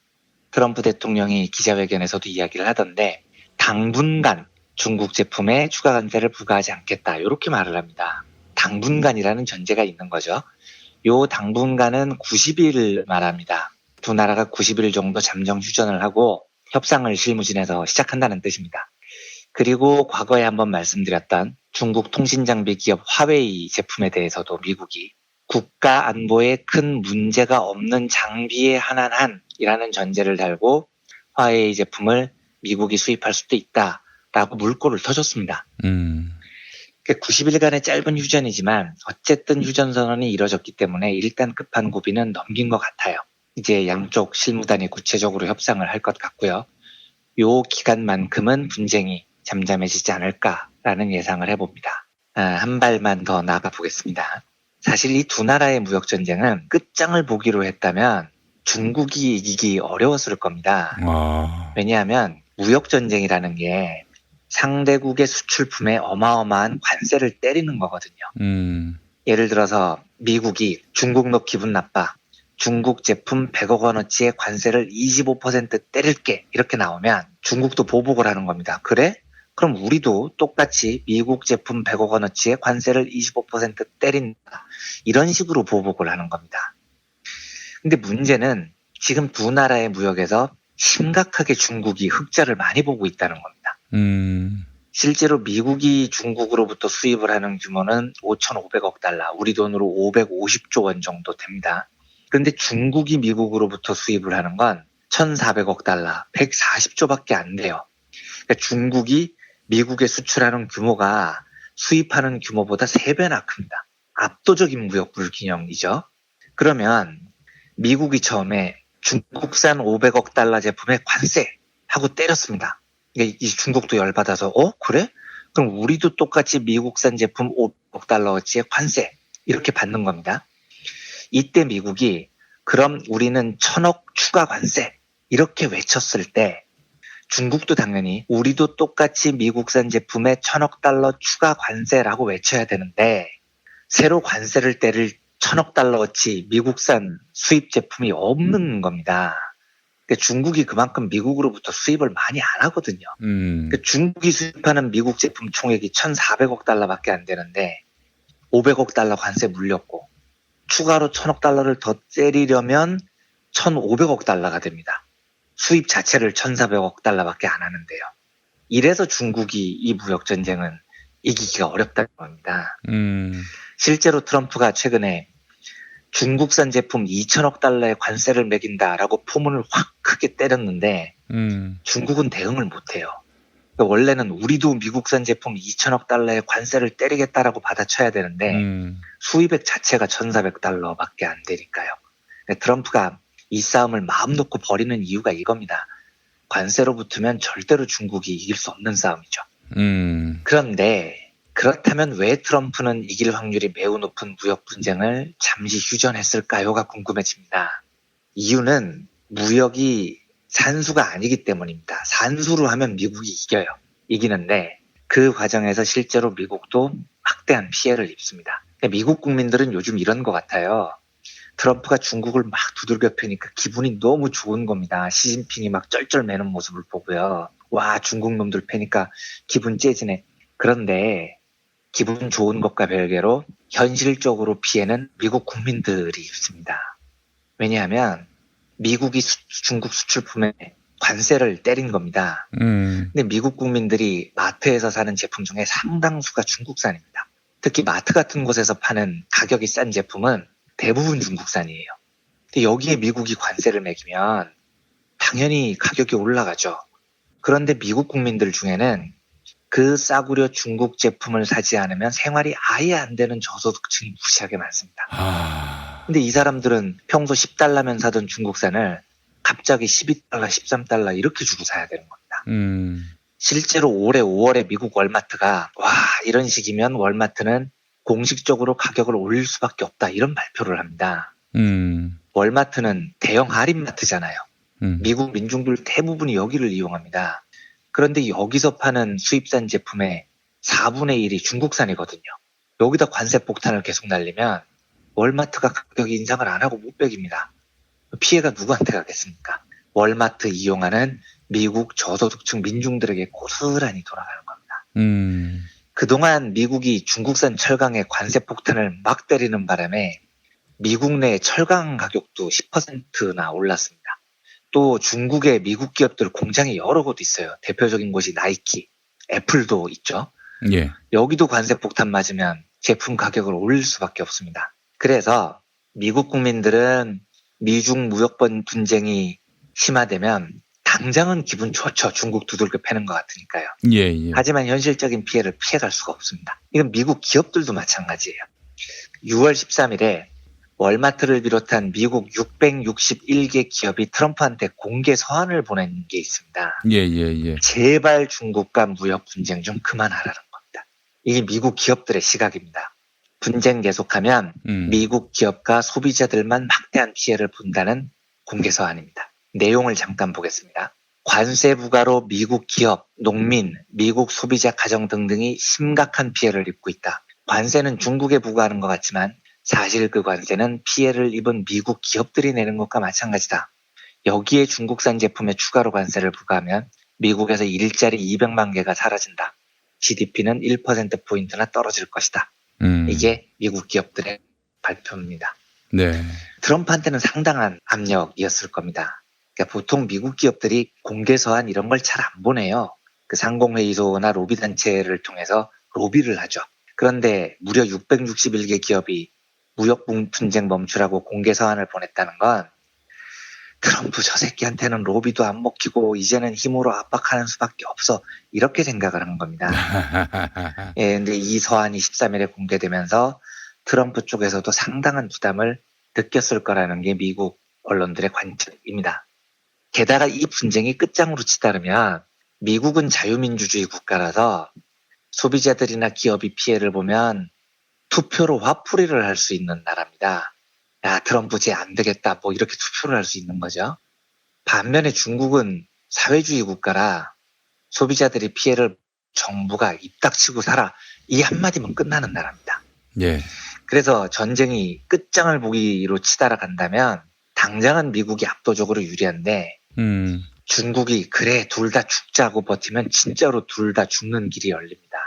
트럼프 대통령이 기자회견에서도 이야기를 하던데 당분간 중국 제품에 추가 관세를 부과하지 않겠다 이렇게 말을 합니다. 당분간이라는 전제가 있는 거죠. 요 당분간은 90일 말합니다. 두 나라가 90일 정도 잠정 휴전을 하고 협상을 실무진에서 시작한다는 뜻입니다. 그리고 과거에 한번 말씀드렸던 중국 통신장비 기업 화웨이 제품에 대해서도 미국이 국가 안보에 큰 문제가 없는 장비에 한한한이라는 전제를 달고 화웨이 제품을 미국이 수입할 수도 있다라고 물꼬를 터줬습니다. 90일간의 짧은 휴전이지만 어쨌든 휴전 선언이 이뤄졌기 때문에 일단 급한 고비는 넘긴 것 같아요. 이제 양쪽 실무단이 구체적으로 협상을 할 것 같고요. 요 기간만큼은 분쟁이 잠잠해지지 않을까라는 예상을 해봅니다. 한 발만 더 나가 보겠습니다. 사실 이 두 나라의 무역 전쟁은 끝장을 보기로 했다면 중국이 이기기 어려웠을 겁니다. 왜냐하면 무역 전쟁이라는 게 상대국의 수출품에 어마어마한 관세를 때리는 거거든요. 예를 들어서 미국이 중국 너 기분 나빠. 중국 제품 100억 원어치의 관세를 25% 때릴게 이렇게 나오면 중국도 보복을 하는 겁니다. 그래? 그럼 우리도 똑같이 미국 제품 100억 원어치의 관세를 25% 때린다. 이런 식으로 보복을 하는 겁니다. 근데 문제는 지금 두 나라의 무역에서 심각하게 중국이 흑자를 많이 보고 있다는 겁니다. 실제로 미국이 중국으로부터 수입을 하는 규모는 5,500억 달러, 우리 돈으로 550조 원 정도 됩니다. 그런데 중국이 미국으로부터 수입을 하는 건 1,400억 달러, 140조밖에 안 돼요. 그러니까 중국이 미국에 수출하는 규모가 수입하는 규모보다 3배나 큽니다. 압도적인 무역 불균형이죠. 그러면 미국이 처음에 중국산 500억 달러 제품에 관세 하고 때렸습니다. 그러니까 이 중국도 열받아서 그래? 그럼 우리도 똑같이 미국산 제품 500억 달러어치의 관세 이렇게 받는 겁니다. 이때 미국이 그럼 우리는 1,000억 추가 관세 이렇게 외쳤을 때 중국도 당연히 우리도 똑같이 미국산 제품에 1,000억 달러 추가 관세라고 외쳐야 되는데 새로 관세를 때릴 1,000억 달러어치 미국산 수입 제품이 없는 겁니다. 그러니까 중국이 그만큼 미국으로부터 수입을 많이 안 하거든요. 그러니까 중국이 수입하는 미국 제품 총액이 1,400억 달러밖에 안 되는데 500억 달러 관세 물렸고 추가로 1,000억 달러를 더 때리려면 1,500억 달러가 됩니다. 수입 자체를 1,400억 달러밖에 안 하는데요. 이래서 중국이 이 무역 전쟁은 이기기가 어렵다는 겁니다. 실제로 트럼프가 최근에 중국산 제품 2,000억 달러의 관세를 매긴다라고 포문을 확 크게 때렸는데 중국은 대응을 못해요. 그러니까 원래는 우리도 미국산 제품 2,000억 달러의 관세를 때리겠다라고 받아쳐야 되는데 수입액 자체가 1,400달러밖에 안 되니까요. 그러니까 트럼프가 이 싸움을 마음 놓고 벌이는 이유가 이겁니다. 관세로 붙으면 절대로 중국이 이길 수 없는 싸움이죠. 그런데 그렇다면 왜 트럼프는 이길 확률이 매우 높은 무역 분쟁을 잠시 휴전했을까요가 궁금해집니다. 이유는 무역이 산수가 아니기 때문입니다. 산수로 하면 미국이 이겨요. 이기는데 그 과정에서 실제로 미국도 막대한 피해를 입습니다. 미국 국민들은 요즘 이런 것 같아요. 트럼프가 중국을 막 두들겨 패니까 기분이 너무 좋은 겁니다. 시진핑이 막 쩔쩔매는 모습을 보고요. 와, 중국 놈들 패니까 기분 째지네. 그런데 기분 좋은 것과 별개로 현실적으로 피해는 미국 국민들이 입습니다. 왜냐하면 미국이 중국 수출품에 관세를 때린 겁니다. 근데 미국 국민들이 마트에서 사는 제품 중에 상당수가 중국산입니다. 특히 마트 같은 곳에서 파는 가격이 싼 제품은 대부분 중국산이에요. 근데 여기에 미국이 관세를 매기면 당연히 가격이 올라가죠. 그런데 미국 국민들 중에는 그 싸구려 중국 제품을 사지 않으면 생활이 아예 안 되는 저소득층이 무시하게 많습니다. 근데 이 사람들은 평소 10달러면 사던 중국산을 갑자기 12달러, 13달러 이렇게 주고 사야 되는 겁니다. 실제로 올해 5월에 미국 월마트가 이런 식이면 월마트는 공식적으로 가격을 올릴 수밖에 없다 이런 발표를 합니다. 월마트는 대형 할인마트잖아요. 미국 민중들 대부분이 여기를 이용합니다. 그런데 여기서 파는 수입산 제품의 4분의 1이 중국산이거든요. 여기다 관세 폭탄을 계속 날리면 월마트가 가격 인상을 안 하고 못 빼깁니다. 피해가 누구한테 가겠습니까? 월마트 이용하는 미국 저소득층 민중들에게 고스란히 돌아가는 겁니다. 그동안 미국이 중국산 철강에 관세 폭탄을 막 때리는 바람에 미국 내 철강 가격도 10%나 올랐습니다. 또 중국의 미국 기업들 공장이 여러 곳 있어요. 대표적인 곳이 나이키, 애플도 있죠. 예. 여기도 관세 폭탄 맞으면 제품 가격을 올릴 수밖에 없습니다. 그래서 미국 국민들은 미중 무역 분쟁이 심화되면 당장은 기분 좋죠. 중국 두들겨 패는 것 같으니까요. 예. 하지만 현실적인 피해를 피해갈 수가 없습니다. 이건 미국 기업들도 마찬가지예요. 6월 13일에 월마트를 비롯한 미국 661개 기업이 트럼프한테 공개 서한을 보낸 게 있습니다. 예. 제발 중국과 무역 분쟁 좀 그만하라는 겁니다. 이게 미국 기업들의 시각입니다. 분쟁 계속하면 미국 기업과 소비자들만 막대한 피해를 본다는 공개 서한입니다. 내용을 잠깐 보겠습니다. 관세 부과로 미국 기업, 농민, 미국 소비자 가정 등등이 심각한 피해를 입고 있다. 관세는 중국에 부과하는 것 같지만 사실 그 관세는 피해를 입은 미국 기업들이 내는 것과 마찬가지다. 여기에 중국산 제품에 추가로 관세를 부과하면 미국에서 일자리 200만 개가 사라진다. GDP는 1%포인트나 떨어질 것이다. 이게 미국 기업들의 발표입니다. 네. 트럼프한테는 상당한 압력이었을 겁니다. 그러니까 보통 미국 기업들이 공개서한 이런 걸 잘 안 보내요. 그 상공회의소나 로비단체를 통해서 로비를 하죠. 그런데 무려 661개 기업이 무역 분쟁 멈추라고 공개 서한을 보냈다는 건 트럼프 저 새끼한테는 로비도 안 먹히고 이제는 힘으로 압박하는 수밖에 없어 이렇게 생각을 하는 겁니다. 예, 근데 이 서한이 13일에 공개되면서 트럼프 쪽에서도 상당한 부담을 느꼈을 거라는 게 미국 언론들의 관측입니다. 게다가 이 분쟁이 끝장으로 치달으면 미국은 자유민주주의 국가라서 소비자들이나 기업이 피해를 보면 투표로 화풀이를 할 수 있는 나라입니다. 야, 트럼프 쟤 안 되겠다. 뭐 이렇게 투표를 할 수 있는 거죠. 반면에 중국은 사회주의 국가라 소비자들이 피해를 정부가 입 닥치고 살아. 이 한마디면 끝나는 나라입니다. 예. 그래서 전쟁이 끝장을 보기로 치달아간다면 당장은 미국이 압도적으로 유리한데 중국이 그래 둘 다 죽자고 버티면 진짜로 둘 다 죽는 길이 열립니다.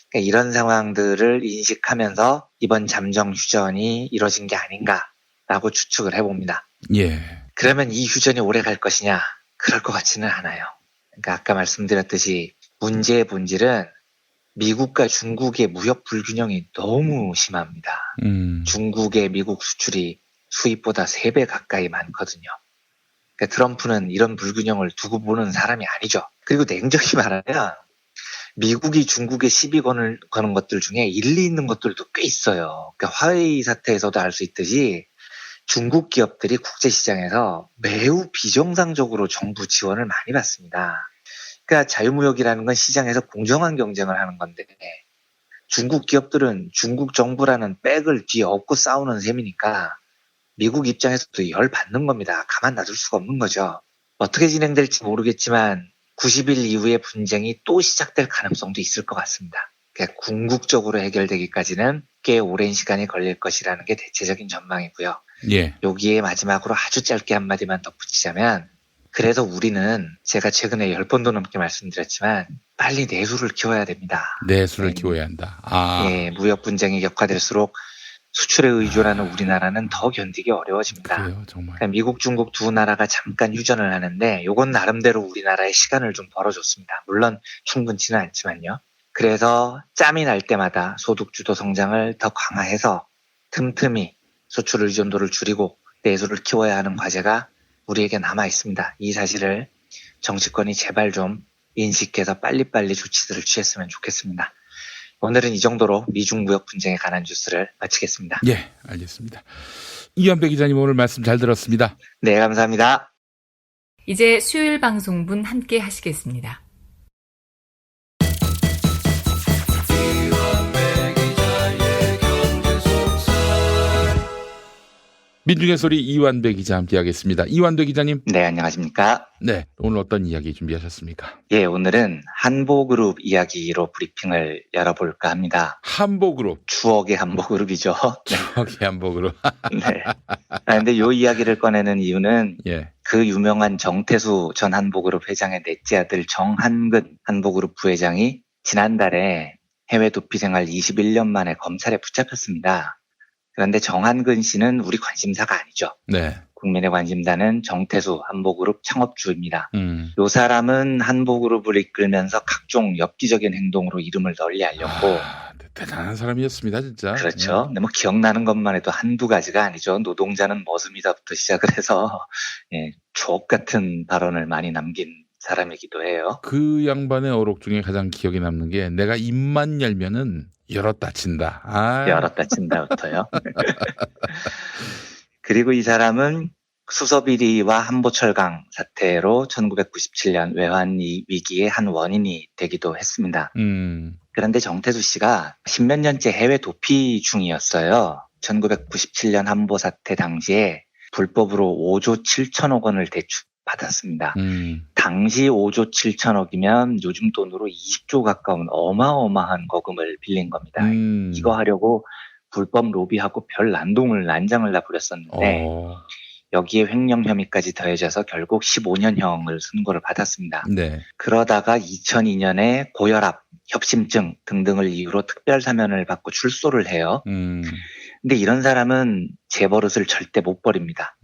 그러니까 이런 상황들을 인식하면서 이번 잠정 휴전이 이뤄진 게 아닌가라고 추측을 해봅니다. 예. 그러면 이 휴전이 오래 갈 것이냐? 그럴 것 같지는 않아요. 그러니까 아까 말씀드렸듯이 문제의 본질은 미국과 중국의 무역 불균형이 너무 심합니다. 중국의 미국 수출이 수입보다 3배 가까이 많거든요. 그러니까 트럼프는 이런 불균형을 두고 보는 사람이 아니죠. 그리고 냉정히 말하면 미국이 중국에 시비 거는 것들 중에 일리 있는 것들도 꽤 있어요. 그러니까 화웨이 사태에서도 알 수 있듯이 중국 기업들이 국제시장에서 매우 비정상적으로 정부 지원을 많이 받습니다. 그러니까 자유무역이라는 건 시장에서 공정한 경쟁을 하는 건데 중국 기업들은 중국 정부라는 백을 뒤에 업고 싸우는 셈이니까 미국 입장에서도 열받는 겁니다. 가만 놔둘 수가 없는 거죠. 어떻게 진행될지 모르겠지만 90일 이후에 분쟁이 또 시작될 가능성도 있을 것 같습니다. 그러니까 궁극적으로 해결되기까지는 꽤 오랜 시간이 걸릴 것이라는 게 대체적인 전망이고요. 예. 여기에 마지막으로 아주 짧게 한마디만 덧붙이자면 그래서 우리는 제가 최근에 10번도 넘게 말씀드렸지만 빨리 내수를 키워야 됩니다. 내수를 키워야 한다. 예, 무역 분쟁이 격화될수록 수출에 의존하는 우리나라는 더 견디기 어려워집니다. 그래요, 정말. 그러니까 미국, 중국 두 나라가 잠깐 휴전을 하는데 이건 나름대로 우리나라의 시간을 좀 벌어줬습니다. 물론 충분치는 않지만요. 그래서 짬이 날 때마다 소득주도 성장을 더 강화해서 틈틈이 수출 의존도를 줄이고 내수를 키워야 하는 과제가 우리에게 남아 있습니다. 이 사실을 정치권이 제발 좀 인식해서 빨리빨리 조치들을 취했으면 좋겠습니다. 오늘은 이 정도로 미중 무역 분쟁에 관한 뉴스를 마치겠습니다. 예, 알겠습니다. 이완배 기자님 오늘 말씀 잘 들었습니다. 네, 감사합니다. 이제 수요일 방송분 함께 하시겠습니다. 민중의 소리 이완배 기자 함께하겠습니다. 이완배 기자님. 네, 안녕하십니까? 네, 오늘 어떤 이야기 준비하셨습니까? 예, 오늘은 한보그룹 이야기로 브리핑을 열어볼까 합니다. 한보그룹. 추억의 한보그룹이죠. 추억의 한보그룹. 네. 근데 이 이야기를 꺼내는 이유는 예. 그 유명한 정태수 전 한보그룹 회장의 넷째 아들 정한근 한보그룹 부회장이 지난달에 해외 도피 생활 21년 만에 검찰에 붙잡혔습니다. 그런데 정한근 씨는 우리 관심사가 아니죠. 네. 국민의 관심사는 정태수 한보그룹 창업주입니다. 이 사람은 한보그룹을 이끌면서 각종 엽기적인 행동으로 이름을 널리 알렸고 대단한 사람이었습니다, 진짜. 그렇죠. 근데 뭐 기억나는 것만 해도 한두 가지가 아니죠. 노동자는 머슴이다부터 시작을 해서 주옥 같은 발언을 많이 남긴 사람이기도 해요. 그 양반의 어록 중에 가장 기억에 남는 게 내가 입만 열면은 열었다 친다. 열었다 친다부터요. 그리고 이 사람은 수서비리와 한보철강 사태로 1997년 외환 위기의 한 원인이 되기도 했습니다. 그런데 정태수 씨가 십몇 년째 해외 도피 중이었어요. 1997년 한보 사태 당시에 불법으로 5조 7천억 원을 대출받았습니다. 당시 5조 7천억이면 요즘 돈으로 20조 가까운 어마어마한 거금을 빌린 겁니다. 이거 하려고 불법 로비하고 별 난장을 다 부렸었는데 여기에 횡령 혐의까지 더해져서 결국 15년형을 선고를 받았습니다. 네. 그러다가 2002년에 고혈압, 협심증 등등을 이유로 특별 사면을 받고 출소를 해요. 근데 이런 사람은 제 버릇을 절대 못 버립니다.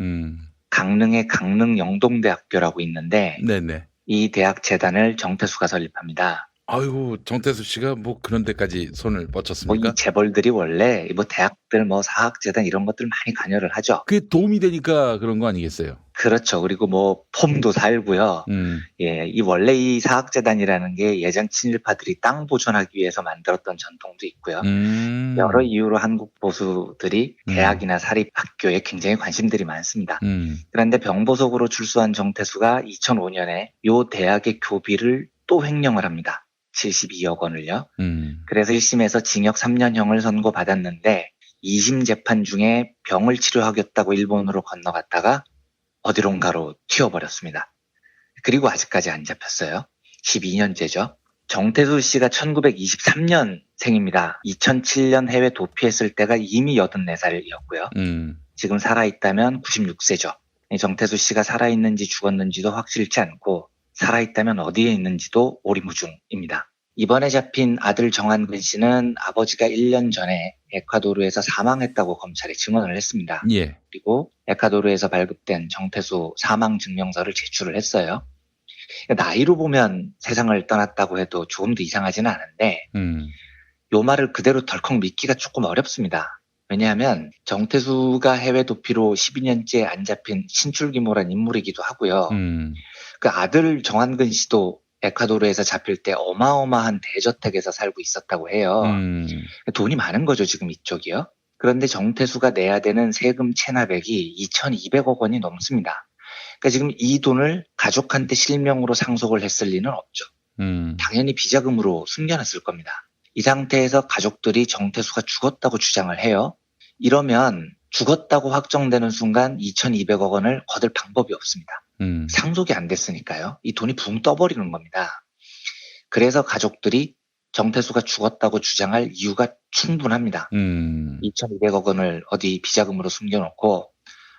강릉의 강릉 영동대학교라고 있는데 네네. 이 대학 재단을 정태수가 설립합니다. 아이고, 정태수 씨가 뭐 그런 데까지 손을 뻗쳤습니까? 이 재벌들이 원래 대학들 사학재단 이런 것들 많이 관여를 하죠. 그게 도움이 되니까 그런 거 아니겠어요? 그렇죠. 그리고 폼도 살고요. 원래 이 사학재단이라는 게 예전 친일파들이 땅 보존하기 위해서 만들었던 전통도 있고요. 여러 이유로 한국 보수들이 대학이나 사립학교에 굉장히 관심들이 많습니다. 그런데 병보석으로 출소한 정태수가 2005년에 이 대학의 교비를 또 횡령을 합니다. 72억 원을요. 그래서 1심에서 징역 3년형을 선고받았는데 2심 재판 중에 병을 치료하겠다고 일본으로 건너갔다가 어디론가로 튀어버렸습니다. 그리고 아직까지 안 잡혔어요. 12년째죠. 정태수 씨가 1923년생입니다. 2007년 해외 도피했을 때가 이미 84살이었고요. 지금 살아있다면 96세죠. 정태수 씨가 살아있는지 죽었는지도 확실치 않고 살아있다면 어디에 있는지도 오리무중입니다. 이번에 잡힌 아들 정한근 씨는 아버지가 1년 전에 에콰도르에서 사망했다고 검찰에 증언을 했습니다. 예. 그리고 에콰도르에서 발급된 정태수 사망 증명서를 제출을 했어요. 나이로 보면 세상을 떠났다고 해도 조금도 이상하지는 않은데 요 말을 그대로 덜컥 믿기가 조금 어렵습니다. 왜냐하면 정태수가 해외 도피로 12년째 안 잡힌 신출귀몰한 인물이기도 하고요. 그 아들 정한근 씨도 에콰도르에서 잡힐 때 어마어마한 대저택에서 살고 있었다고 해요. 돈이 많은 거죠, 지금 이쪽이요. 그런데 정태수가 내야 되는 세금 체납액이 2,200억 원이 넘습니다. 그러니까 지금 이 돈을 가족한테 실명으로 상속을 했을 리는 없죠. 당연히 비자금으로 숨겨놨을 겁니다. 이 상태에서 가족들이 정태수가 죽었다고 주장을 해요. 이러면 죽었다고 확정되는 순간 2,200억 원을 거둘 방법이 없습니다. 상속이 안 됐으니까요. 이 돈이 붕 떠버리는 겁니다. 그래서 가족들이 정태수가 죽었다고 주장할 이유가 충분합니다. 2,200억 원을 어디 비자금으로 숨겨놓고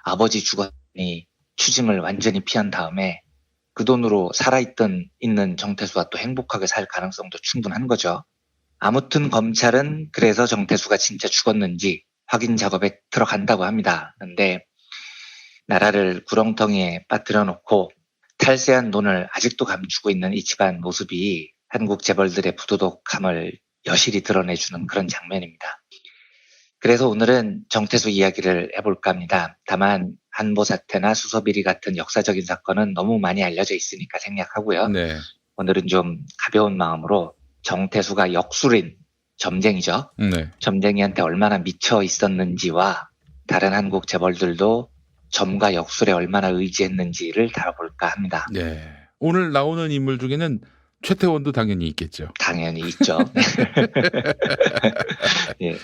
아버지 죽었니 추징을 완전히 피한 다음에 그 돈으로 있는 정태수와 또 행복하게 살 가능성도 충분한 거죠. 아무튼 검찰은 그래서 정태수가 진짜 죽었는지 확인 작업에 들어간다고 합니다. 그런데 나라를 구렁텅이에 빠뜨려 놓고 탈세한 돈을 아직도 감추고 있는 이 집안 모습이 한국 재벌들의 부도덕함을 여실히 드러내주는 그런 장면입니다. 그래서 오늘은 정태수 이야기를 해볼까 합니다. 다만 한보 사태나 수소비리 같은 역사적인 사건은 너무 많이 알려져 있으니까 생략하고요. 네. 오늘은 좀 가벼운 마음으로 정태수가 역술인 점쟁이죠. 네. 점쟁이한테 얼마나 미쳐 있었는지와 다른 한국 재벌들도 점과 역술에 얼마나 의지했는지를 다뤄볼까 합니다. 네. 오늘 나오는 인물 중에는 최태원도 당연히 있겠죠. 당연히 있죠. 예.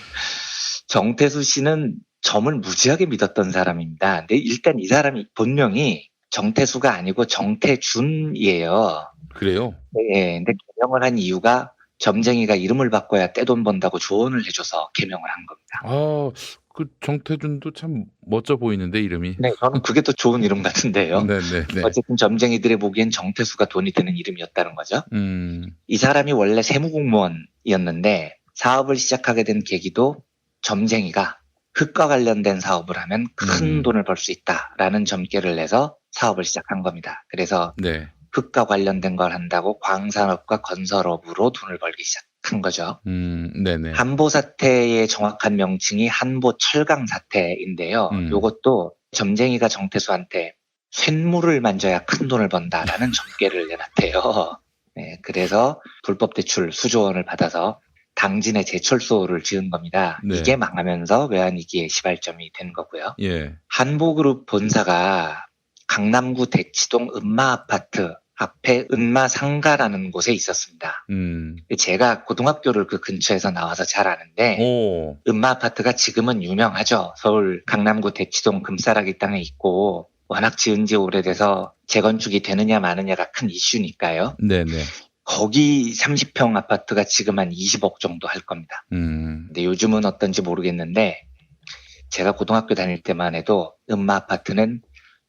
정태수 씨는 점을 무지하게 믿었던 사람입니다. 근데 일단 이 사람이 본명이 정태수가 아니고 정태준이에요. 그래요? 네, 근데 개명을 한 이유가 점쟁이가 이름을 바꿔야 떼돈 번다고 조언을 해줘서 개명을 한 겁니다. 그 정태준도 참 멋져 보이는데 이름이. 네, 저는 그게 더 좋은 이름 같은데요. 네네네. 어쨌든 점쟁이들이 보기엔 정태수가 돈이 드는 이름이었다는 거죠. 이 사람이 원래 세무공무원이었는데 사업을 시작하게 된 계기도 점쟁이가 흙과 관련된 사업을 하면 큰 돈을 벌 수 있다라는 점괘를 내서 사업을 시작한 겁니다. 그래서 네. 흙과 관련된 걸 한다고 광산업과 건설업으로 돈을 벌기 시작한 거죠. 네네. 한보 사태의 정확한 명칭이 한보 철강 사태인데요. 이것도 점쟁이가 정태수한테 쇳물을 만져야 큰 돈을 번다라는 점괘를 내놨대요. 네, 그래서 불법 대출 수조 원을 받아서 당진의 제철소를 지은 겁니다. 네. 이게 망하면서 외환위기의 시발점이 된 거고요. 예. 한보그룹 본사가 강남구 대치동 은마아파트 앞에 은마상가라는 곳에 있었습니다. 제가 고등학교를 그 근처에서 나와서 잘 아는데 은마아파트가 지금은 유명하죠. 서울 강남구 대치동 금싸라기 땅에 있고 워낙 지은 지 오래돼서 재건축이 되느냐 마느냐가 큰 이슈니까요. 네네. 거기 30평 아파트가 지금 한 20억 정도 할 겁니다. 근데 요즘은 어떤지 모르겠는데 제가 고등학교 다닐 때만 해도 은마 아파트는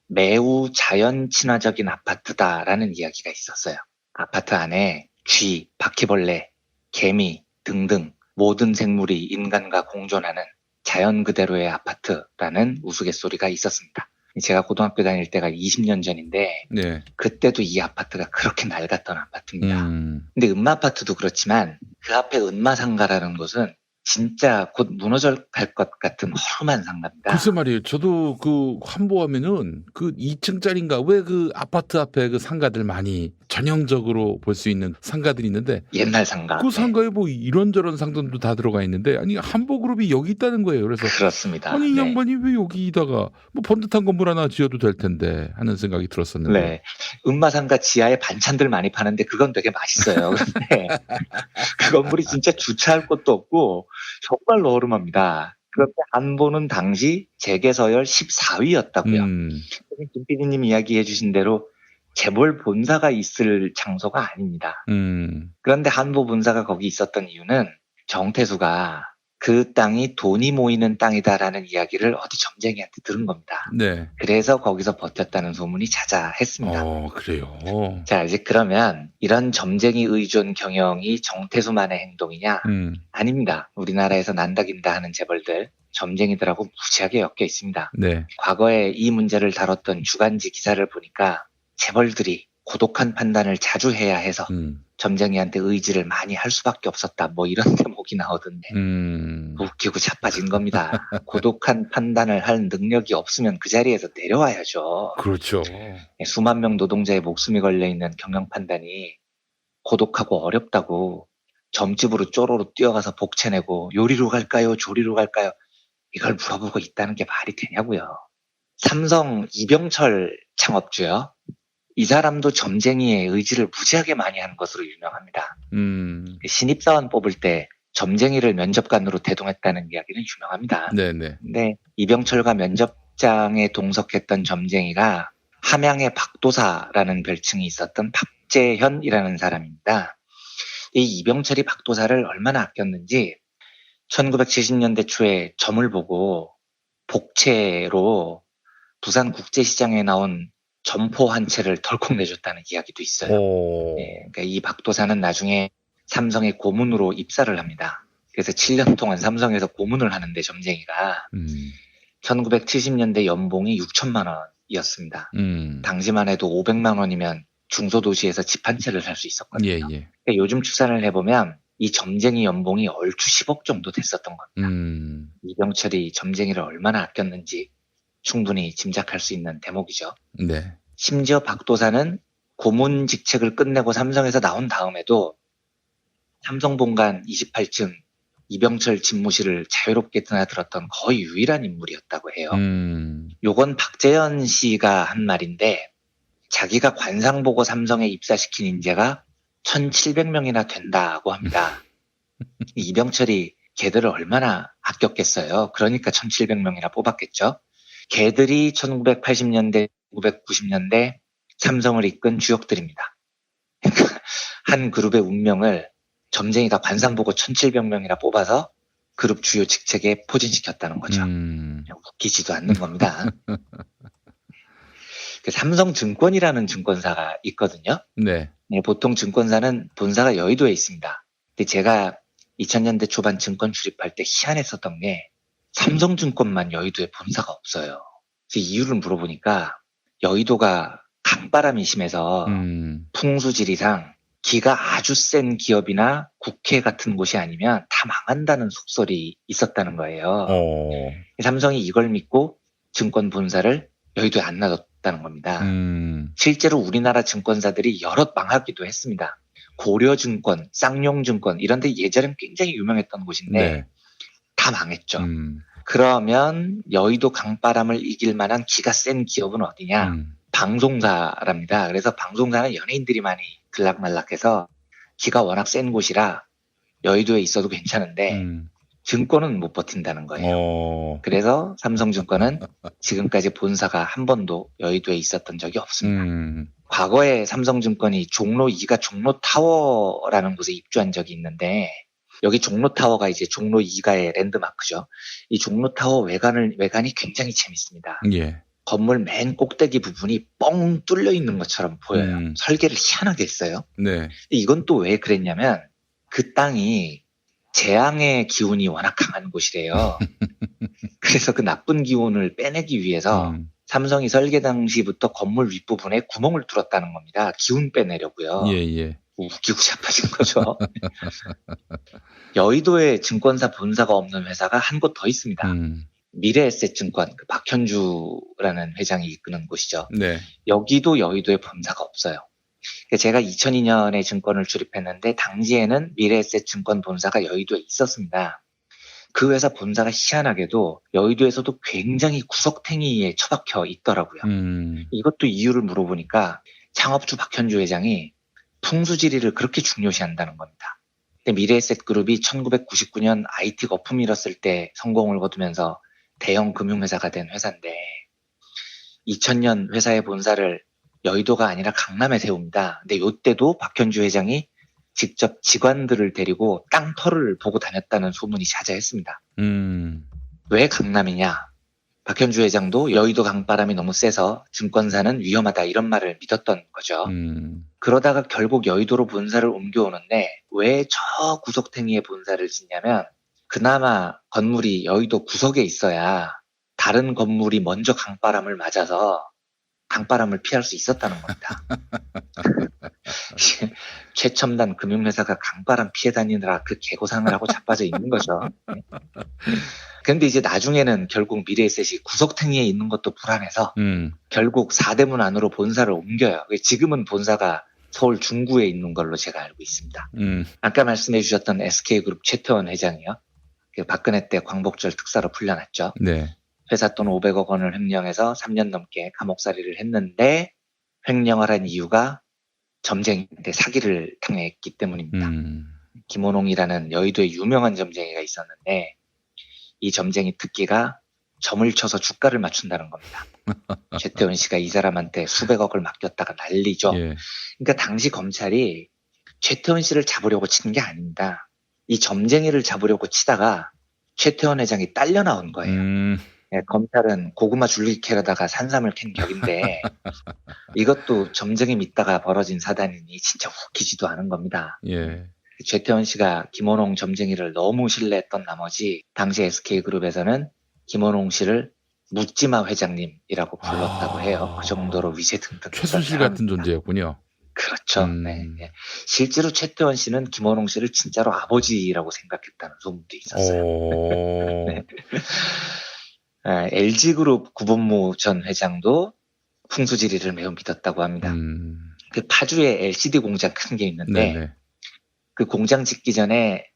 매우 자연 친화적인 아파트다라는 이야기가 있었어요. 아파트 안에 쥐, 바퀴벌레, 개미 등등 모든 생물이 인간과 공존하는 자연 그대로의 아파트라는 우스갯소리가 있었습니다. 제가 고등학교 다닐 때가 20년 전인데 네. 그때도 이 아파트가 그렇게 낡았던 아파트입니다. 근데 은마 아파트도 그렇지만 그 앞에 은마상가라는 곳은 진짜 곧 무너져 갈 것 같은 허름한 상가입니다. 글쎄 말이에요. 저도 그 환보하면은 그 2층짜리인가 왜 그 아파트 앞에 그 상가들 많이 전형적으로 볼 수 있는 상가들이 있는데 옛날 상가. 그 상가에 뭐 이런저런 상들도 다 들어가 있는데 아니 한보그룹이 여기 있다는 거예요. 그래서 그렇습니다. 아니 이 네. 양반이 왜 여기다가 뭐 번듯한 건물 하나 지어도 될 텐데 하는 생각이 들었었는데. 네. 은마상가 지하에 반찬들 많이 파는데 그건 되게 맛있어요. 근데 그 건물이 진짜 주차할 곳도 없고 정말로 허름합니다. 그런데 한보는 당시 재개서열 14위였다고요. 김 PD님 이야기해 주신 대로 재벌 본사가 있을 장소가 아닙니다. 그런데 한보 본사가 거기 있었던 이유는 정태수가 그 땅이 돈이 모이는 땅이다라는 이야기를 어디 점쟁이한테 들은 겁니다. 네. 그래서 거기서 버텼다는 소문이 자자했습니다. 그래요. 자, 이제 그러면 이런 점쟁이 의존 경영이 정태수만의 행동이냐? 아닙니다. 우리나라에서 난다긴다 하는 재벌들, 점쟁이들하고 무지하게 엮여 있습니다. 네. 과거에 이 문제를 다뤘던 주간지 기사를 보니까 재벌들이 고독한 판단을 자주 해야 해서 점쟁이한테 의지를 많이 할 수밖에 없었다. 뭐 이런 대목이 나오던데 웃기고 자빠진 겁니다. 고독한 판단을 할 능력이 없으면 그 자리에서 내려와야죠. 그렇죠. 수만 명 노동자의 목숨이 걸려있는 경영 판단이 고독하고 어렵다고 점집으로 쪼로로 뛰어가서 복채내고 요리로 갈까요? 조리로 갈까요? 이걸 물어보고 있다는 게 말이 되냐고요. 삼성 이병철 창업주요. 이 사람도 점쟁이의 의지를 무지하게 많이 하는 것으로 유명합니다. 신입사원 뽑을 때 점쟁이를 면접관으로 대동했다는 이야기는 유명합니다. 네네. 근데 이병철과 면접장에 동석했던 점쟁이가 함양의 박도사라는 별칭이 있었던 박재현이라는 사람입니다. 이 이병철이 박도사를 얼마나 아꼈는지 1970년대 초에 점을 보고 복채로 부산 국제시장에 나온 점포 한 채를 덜컥 내줬다는 이야기도 있어요. 네, 그러니까 이 박도사는 나중에 삼성의 고문으로 입사를 합니다. 그래서 7년 동안 삼성에서 고문을 하는데 점쟁이가 1970년대 연봉이 6천만 원이었습니다. 당시만 해도 500만 원이면 중소도시에서 집 한 채를 살 수 있었거든요. 예. 그러니까 요즘 추산을 해보면 이 점쟁이 연봉이 얼추 10억 정도 됐었던 겁니다. 이병철이 점쟁이를 얼마나 아꼈는지 충분히 짐작할 수 있는 대목이죠. 네. 심지어 박도사는 고문 직책을 끝내고 삼성에서 나온 다음에도 삼성 본관 28층 이병철 집무실을 자유롭게 드나들었던 거의 유일한 인물이었다고 해요. 요건 박재현 씨가 한 말인데 자기가 관상 보고 삼성에 입사시킨 인재가 1,700명이나 된다고 합니다. 이병철이 걔들을 얼마나 아꼈겠어요. 그러니까 1,700명이나 뽑았겠죠. 걔들이 1980년대, 1990년대 삼성을 이끈 주역들입니다. 한 그룹의 운명을 점쟁이가 관상 보고 1,700명이나 뽑아서 그룹 주요 직책에 포진시켰다는 거죠. 웃기지도 않는 겁니다. 그 삼성증권이라는 증권사가 있거든요. 네. 보통 증권사는 본사가 여의도에 있습니다. 근데 제가 2000년대 초반 증권 출입할 때 희한했었던 게 삼성증권만 여의도에 본사가 없어요. 그래서 이유를 물어보니까 여의도가 강바람이 심해서 풍수지리상 기가 아주 센 기업이나 국회 같은 곳이 아니면 다 망한다는 속설이 있었다는 거예요. 삼성이 이걸 믿고 증권 본사를 여의도에 안 놔뒀다는 겁니다. 실제로 우리나라 증권사들이 여럿 망하기도 했습니다. 고려증권, 쌍용증권 이런 데 예전엔 굉장히 유명했던 곳인데 네. 다 망했죠. 그러면 여의도 강바람을 이길 만한 기가 센 기업은 어디냐? 방송사랍니다. 그래서 방송사는 연예인들이 많이 들락말락해서 기가 워낙 센 곳이라 여의도에 있어도 괜찮은데 증권은 못 버틴다는 거예요. 그래서 삼성증권은 지금까지 본사가 한 번도 여의도에 있었던 적이 없습니다. 과거에 삼성증권이 종로 2가 종로타워라는 곳에 입주한 적이 있는데 여기 종로타워가 이제 종로 2가의 랜드마크죠. 이 종로타워 외관이 굉장히 재밌습니다. 예. 건물 맨 꼭대기 부분이 뻥 뚫려 있는 것처럼 보여요. 설계를 희한하게 했어요. 네. 이건 또 왜 그랬냐면 그 땅이 재앙의 기운이 워낙 강한 곳이래요. 그래서 그 나쁜 기운을 빼내기 위해서 삼성이 설계 당시부터 건물 윗부분에 구멍을 뚫었다는 겁니다. 기운 빼내려고요. 예. 웃기고 자빠진 거죠. 여의도에 증권사 본사가 없는 회사가 한 곳 더 있습니다. 미래에셋증권, 그 박현주라는 회장이 이끄는 곳이죠. 네. 여기도 여의도에 본사가 없어요. 제가 2002년에 증권을 출입했는데 당시에는 미래에셋증권 본사가 여의도에 있었습니다. 그 회사 본사가 희한하게도 여의도에서도 굉장히 구석탱이에 처박혀 있더라고요. 이것도 이유를 물어보니까 창업주 박현주 회장이 풍수지리를 그렇게 중요시한다는 겁니다. 근데 미래에셋그룹이 1999년 IT 거품 일었을 때 성공을 거두면서 대형 금융회사가 된 회사인데 2000년 회사의 본사를 여의도가 아니라 강남에 세웁니다. 근데 이때도 박현주 회장이 직접 직원들을 데리고 땅터를 보고 다녔다는 소문이 자자했습니다. 왜 강남이냐? 박현주 회장도 여의도 강바람이 너무 세서 증권사는 위험하다 이런 말을 믿었던 거죠. 그러다가 결국 여의도로 본사를 옮겨오는데 왜 저 구석탱이에 본사를 짓냐면 그나마 건물이 여의도 구석에 있어야 다른 건물이 먼저 강바람을 맞아서 강바람을 피할 수 있었다는 겁니다. 최첨단 금융회사가 강바람 피해 다니느라 그 개고생을 하고 자빠져 있는 거죠. 그런데 이제 나중에는 결국 미래에셋이 구석탱이에 있는 것도 불안해서 결국 4대문 안으로 본사를 옮겨요. 지금은 본사가 서울 중구에 있는 걸로 제가 알고 있습니다. 아까 말씀해 주셨던 SK그룹 최태원 회장이요. 그 박근혜 때 광복절 특사로 풀려났죠. 네. 회사 돈 500억 원을 횡령해서 3년 넘게 감옥살이를 했는데 횡령을 한 이유가 점쟁이한테 사기를 당했기 때문입니다. 김원홍이라는 여의도에 유명한 점쟁이가 있었는데 이 점쟁이 특기가 점을 쳐서 주가를 맞춘다는 겁니다. 최태원 씨가 이 사람한테 수백억을 맡겼다가 난리죠. 예. 그러니까 당시 검찰이 최태원 씨를 잡으려고 치는 게 아닙니다. 이 점쟁이를 잡으려고 치다가 최태원 회장이 딸려 나온 거예요. 예, 검찰은 고구마 줄기 캐려다가 산삼을 캔 격인데 이것도 점쟁이 믿다가 벌어진 사단이니 진짜 웃기지도 않은 겁니다. 예. 최태원 씨가 김원홍 점쟁이를 너무 신뢰했던 나머지 당시 SK그룹에서는 김원홍 씨를 묻지마 회장님이라고 불렀다고 해요. 그 정도로 위세등등. 최순실 같은 존재였군요. 그렇죠. 네. 예. 실제로 최태원 씨는 김원홍 씨를 진짜로 아버지라고 생각했다는 소문도 있었어요. 네. LG그룹 구본무 전 회장도 풍수지리를 매우 믿었다고 합니다. 그 파주에 LCD 공장 큰 게 있는데 네네. 그 공장 짓기 전에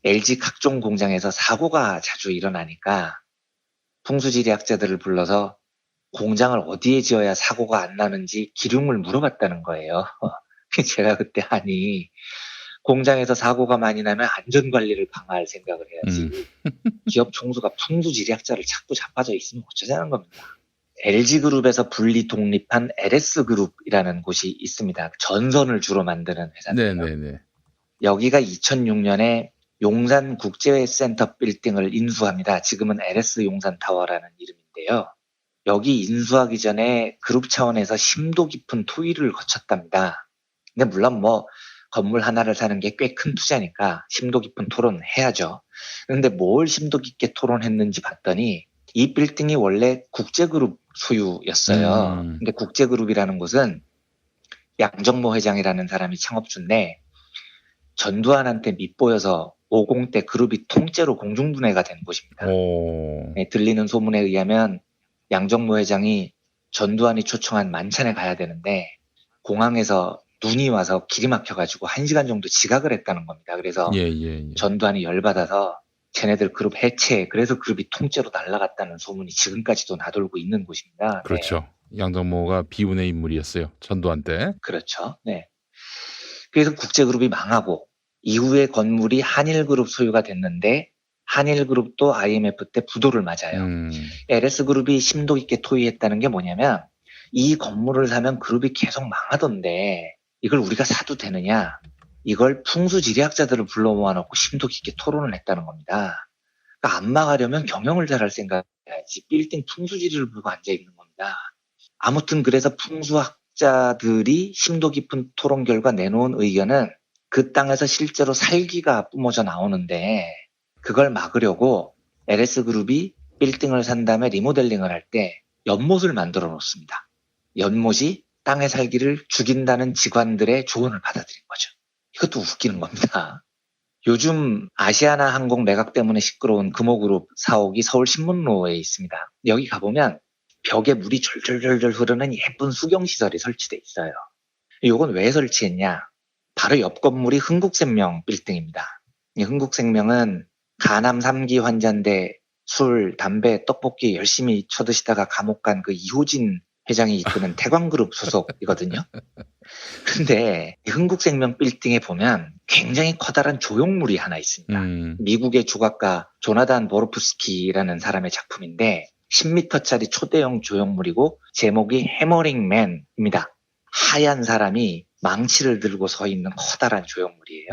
LG 각종 공장에서 사고가 자주 일어나니까 풍수지리학자들을 불러서 공장을 어디에 지어야 사고가 안 나는지 기lum을 물어봤다는 거예요. 제가 그때 공장에서 사고가 많이 나면 안전관리를 방어할 생각을 해야지. 기업 총수가 풍수지리학자를 자꾸 자빠져 있으면 어쩌자는 겁니다. LG그룹에서 분리 독립한 LS그룹이라는 곳이 있습니다. 전선을 주로 만드는 회사인데요. 네네네. 여기가 2006년에 용산 국제센터 빌딩을 인수합니다. 지금은 LS 용산타워라는 이름인데요. 여기 인수하기 전에 그룹 차원에서 심도 깊은 토의를 거쳤답니다. 근데 물론 건물 하나를 사는 게 꽤 큰 투자니까 심도 깊은 토론 해야죠. 그런데 뭘 심도 깊게 토론했는지 봤더니 이 빌딩이 원래 국제그룹 소유였어요. 근데 국제그룹이라는 곳은 양정모 회장이라는 사람이 창업주인데 전두환한테 밉보여서 50대 그룹이 통째로 공중분해가 된 곳입니다. 네, 들리는 소문에 의하면 양정모 회장이 전두환이 초청한 만찬에 가야 되는데 공항에서 눈이 와서 길이 막혀가지고 1시간 정도 지각을 했다는 겁니다. 그래서 전두환이 열받아서 쟤네들 그룹 해체, 그래서 그룹이 통째로 날아갔다는 소문이 지금까지도 나돌고 있는 곳입니다. 그렇죠. 네. 양정모가 비운의 인물이었어요. 전두환 때. 그렇죠. 네. 그래서 국제그룹이 망하고 이후에 건물이 한일그룹 소유가 됐는데 한일그룹도 IMF 때 부도를 맞아요. LS그룹이 심도 있게 토의했다는 게 뭐냐면 이 건물을 사면 그룹이 계속 망하던데 이걸 우리가 사도 되느냐? 이걸 풍수지리학자들을 불러 모아놓고 심도 깊게 토론을 했다는 겁니다. 그러니까 안 망하려면 경영을 잘할 생각해야지 빌딩 풍수지리를 보고 앉아있는 겁니다. 아무튼 그래서 풍수학자들이 심도 깊은 토론 결과 내놓은 의견은 그 땅에서 실제로 살기가 뿜어져 나오는데 그걸 막으려고 LS그룹이 빌딩을 산 다음에 리모델링을 할 때 연못을 만들어 놓습니다. 연못이 땅의 살기를 죽인다는 직관들의 조언을 받아들인 거죠. 이것도 웃기는 겁니다. 요즘 아시아나 항공 매각 때문에 시끄러운 금호그룹 사옥이 서울 신문로에 있습니다. 여기 가보면 벽에 물이 졸졸졸 흐르는 예쁜 수경시설이 설치돼 있어요. 이건 왜 설치했냐? 바로 옆 건물이 흥국생명 빌딩입니다. 이 흥국생명은 간암 3기 환자인데 술, 담배, 떡볶이 열심히 쳐드시다가 감옥 간 그 이호진 회장이 이끄는 태광그룹 소속이거든요. 근데 흥국생명 빌딩에 보면 굉장히 커다란 조형물이 하나 있습니다. 미국의 조각가 조나단 보로프스키라는 사람의 작품인데 10m짜리 초대형 조형물이고 제목이 해머링맨입니다. 하얀 사람이 망치를 들고 서 있는 커다란 조형물이에요.